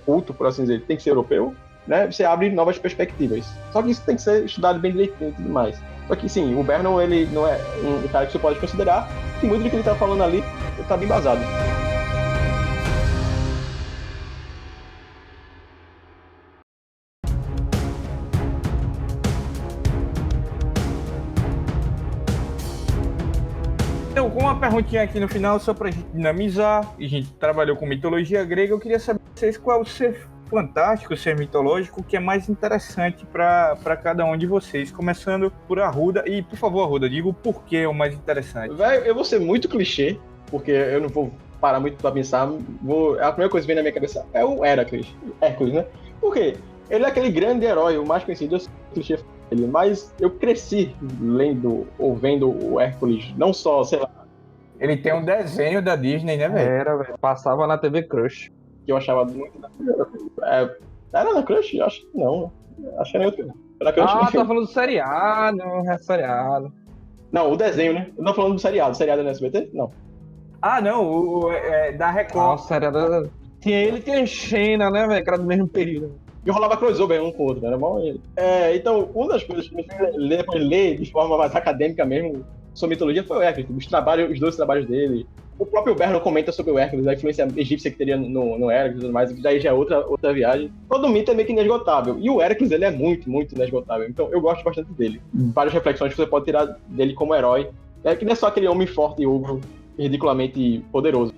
culto, por assim dizer, tem que ser europeu, né? Você abre novas perspectivas. Só que isso tem que ser estudado bem direitinho e tudo mais. Só que, sim, o Bernon, ele não é um cara que você pode considerar, e muito do que ele está falando ali está bem embasado. Então, com uma perguntinha aqui no final, só pra gente dinamizar, e a gente trabalhou com mitologia grega, eu queria saber de vocês qual é o ser fantástico, o ser mitológico, que é mais interessante para cada um de vocês, começando por Arruda, e por favor, Arruda, diga o porquê é o mais interessante. Eu vou ser muito clichê, porque eu não vou parar muito pra pensar, a primeira coisa que vem na minha cabeça é o Hércules, né? Por quê? Ele é aquele grande herói, o mais conhecido, eu sou clichê dele, mas eu cresci lendo ou vendo o Hércules, não só, sei lá. Ele tem um desenho da Disney, né, velho? Era, velho. Passava na TV Crush. Que eu achava muito. Era na Crush? Acho que não. Acho que era outro. Tá falando do seriado, seriado. Não, o desenho, né? Eu não tô falando do seriado. O seriado é no SBT? Não. Ah, não, da Record. Nossa, seriado. Tinha ele e tinha a Xena, né, velho? Que era do mesmo período. E rolava crossover um com o outro, né? Era bom ele. Então, uma das coisas que me fez ler de forma mais acadêmica mesmo sobre mitologia foi o Hércules. Os dois trabalhos dele. O próprio Bernon comenta sobre o Hércules, a influência egípcia que teria no Hércules e tudo mais, que daí já é outra viagem. Todo mito é meio que inesgotável. E o Hércules, ele é muito, muito inesgotável. Então, eu gosto bastante dele. Várias reflexões que você pode tirar dele como herói. Que não é só aquele homem forte e ogro, ridiculamente poderoso.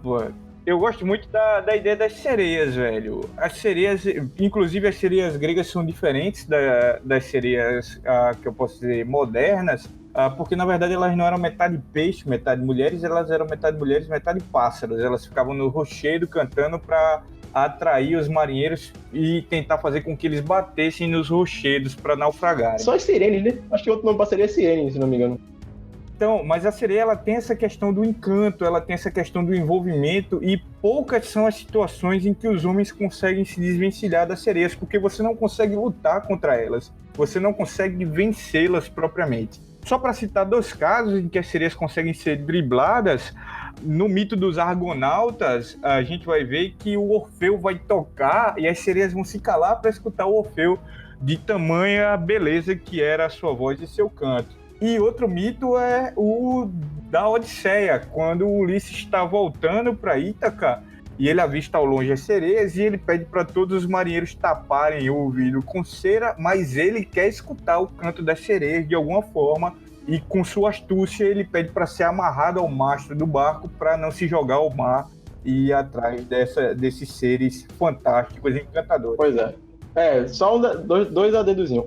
Pô. Eu gosto muito da ideia das sereias, velho. As sereias, inclusive as sereias gregas são diferentes das sereias, que eu posso dizer, modernas, porque na verdade elas não eram metade peixe, metade mulheres, elas eram metade mulheres, metade pássaros. Elas ficavam no rochedo cantando para atrair os marinheiros e tentar fazer com que eles batessem nos rochedos para naufragarem. Só as sirenes, né? Acho que o outro nome para sereia é sirene, se não me engano. Então, mas a sereia, ela tem essa questão do encanto, ela tem essa questão do envolvimento, e poucas são as situações em que os homens conseguem se desvencilhar das sereias, porque você não consegue lutar contra elas, você não consegue vencê-las propriamente. Só para citar 2 casos em que as sereias conseguem ser dribladas, no mito dos Argonautas, a gente vai ver que o Orfeu vai tocar e as sereias vão se calar para escutar o Orfeu, de tamanha beleza que era a sua voz e seu canto. E outro mito é o da Odisseia, quando o Ulisses está voltando para Ítaca e ele avista ao longe as sereias e ele pede para todos os marinheiros taparem o ouvido com cera, mas ele quer escutar o canto das sereias de alguma forma e com sua astúcia ele pede para ser amarrado ao mastro do barco para não se jogar ao mar e ir atrás desses seres fantásticos e encantadores. Pois é. Só dois adendozinhos.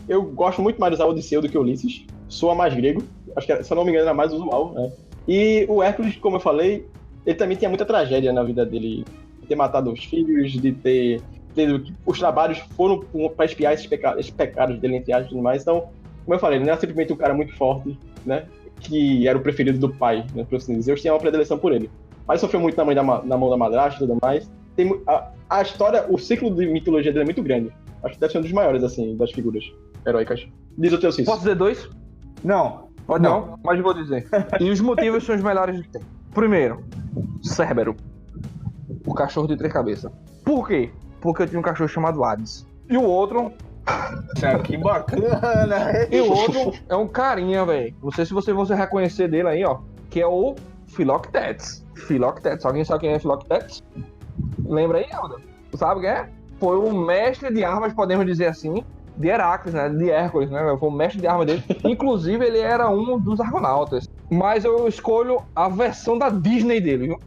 Eu gosto muito mais de usar Odisseu do que Ulisses. Soa mais grego. Acho que, se eu não me engano, era mais usual, né? E o Hércules, como eu falei, ele também tinha muita tragédia na vida dele. De ter matado os filhos, de ter... Os trabalhos foram para expiar esses pecados dele, entre aspas, e tudo mais. Então, como eu falei, ele não era simplesmente um cara muito forte, né? Que era o preferido do pai, né? Por assim dizer. Eu tinha uma predileção por ele. Mas sofreu muito na mão da madrasta e tudo mais. A história, o ciclo de mitologia dele é muito grande. Acho que deve ser um dos maiores, assim, das figuras heróicas. Diz o teu Cícero. Posso dizer 2? Não. Pode não, mas vou dizer. E os motivos são os melhores que tem. Primeiro, Cérbero. O cachorro de 3 cabeças. Por quê? Porque eu tinha um cachorro chamado Hades. E o outro, Que bacana! E o outro é um carinha, velho. Não sei se você vai reconhecer dele aí, ó. Que é o Philoctetes. Philoctetes. Alguém sabe quem é Philoctetes? Lembra aí, Alda? Sabe quem é? Foi o mestre de armas, podemos dizer assim, de Heracles, né? De Hércules, né? Foi o mestre de armas dele. Inclusive, ele era um dos argonautas. Mas eu escolho a versão da Disney dele, viu?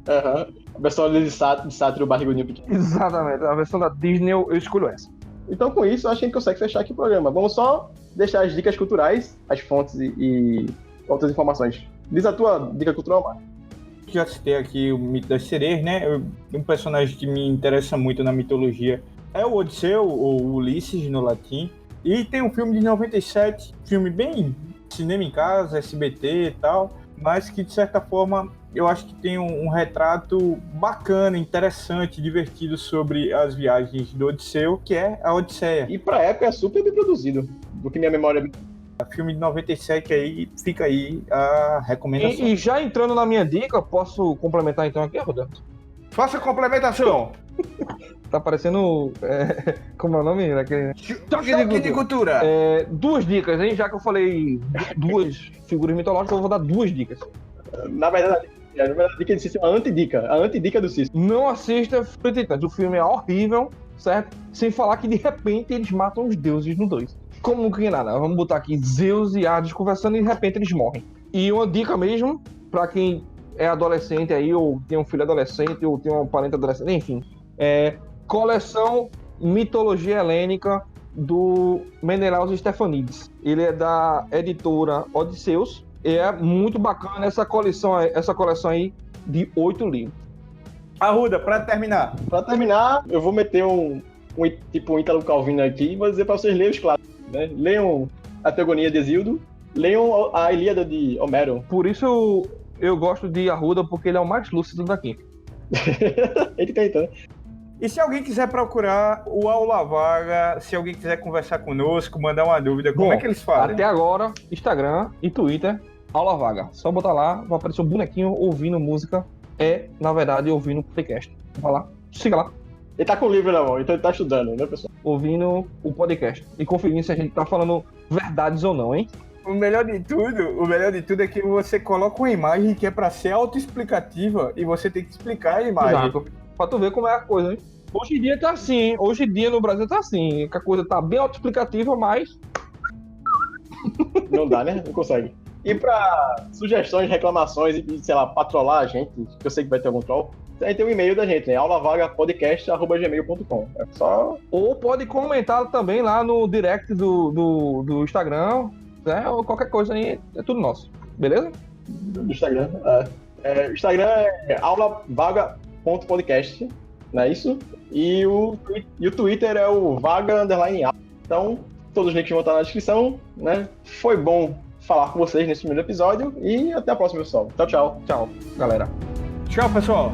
Aham. A versão de sátiro barrigudinho pequeno. Exatamente. A versão da Disney eu escolho essa. Então, com isso, acho que a gente consegue fechar aqui o programa. Vamos só deixar as dicas culturais, as fontes e outras informações. Diz a tua dica cultural, Marcos. Já citei aqui o mito das sereias, né? Um personagem que me interessa muito na mitologia é o Odisseu, ou Ulisses no latim. E tem um filme de 97, filme bem cinema em casa, SBT e tal, mas que de certa forma eu acho que tem um retrato bacana, interessante, divertido sobre as viagens do Odisseu, que é a Odisseia. E pra época é super bem produzido, do que minha memória... Filme de 97 aí, fica aí a recomendação. E já entrando na minha dica, posso complementar então aqui, Roberto? Faça a complementação! Tá parecendo. Como é o nome daquele? Choque de cultura! Duas dicas, hein? Já que eu falei duas figuras mitológicas, eu vou dar duas dicas. Na verdade, a dica de Cícero é uma antidica. A antidica do Cícero. Não assista Fúria de Titãs. O filme é horrível, certo? Sem falar que de repente eles matam os deuses no 2. Como que nada? Vamos botar aqui Zeus e Hades conversando e de repente eles morrem. E uma dica mesmo, pra quem é adolescente aí, ou tem um filho adolescente, ou tem um parente adolescente, enfim. Coleção Mitologia Helênica do Menelaus Stefanides. Ele é da editora Odisseus. E é muito bacana essa coleção aí de 8 livros. Arruda, pra terminar. Pra terminar, eu vou meter um Ítalo Calvino aqui e vou dizer pra vocês lerem os clássicos. Né? Leiam a Teogonia de Hesíodo, leiam a Ilíada de Homero. Por isso eu gosto de Arruda, porque ele é o mais lúcido daqui. Ele tentando. E se alguém quiser procurar o Aula Vaga, se alguém quiser conversar conosco, mandar uma dúvida, como é que eles fazem? Até agora, Instagram e Twitter, Aula Vaga. Só botar lá, vai aparecer um bonequinho ouvindo música. Na verdade, ouvindo podcast. Vai lá, siga lá. Ele tá com o livro na mão, então ele tá estudando, né, pessoal? Ouvindo o podcast. E conferindo se a gente tá falando verdades ou não, hein? O melhor de tudo é que você coloca uma imagem que é pra ser autoexplicativa e você tem que explicar a imagem. Exato. Pra tu ver como é a coisa, hein? Hoje em dia tá assim, hein? Hoje em dia no Brasil tá assim. Que a coisa tá bem autoexplicativa, mas... Não dá, né? Não consegue. E pra sugestões, reclamações e, sei lá, patrolar a gente, que eu sei que vai ter algum troll, aí tem o e-mail da gente, né? aulavagapodcast@gmail.com. É só... Ou pode comentar também lá no direct do Instagram, né? Ou qualquer coisa aí, é tudo nosso. Beleza? Do Instagram. O Instagram é aulavaga.podcast, não é isso? E o Twitter é o vaga_aula. Então, todos os links vão estar na descrição, né? Foi bom falar com vocês nesse primeiro episódio e até a próxima, pessoal. Tchau, tchau. Tchau, galera. Tchau, pessoal.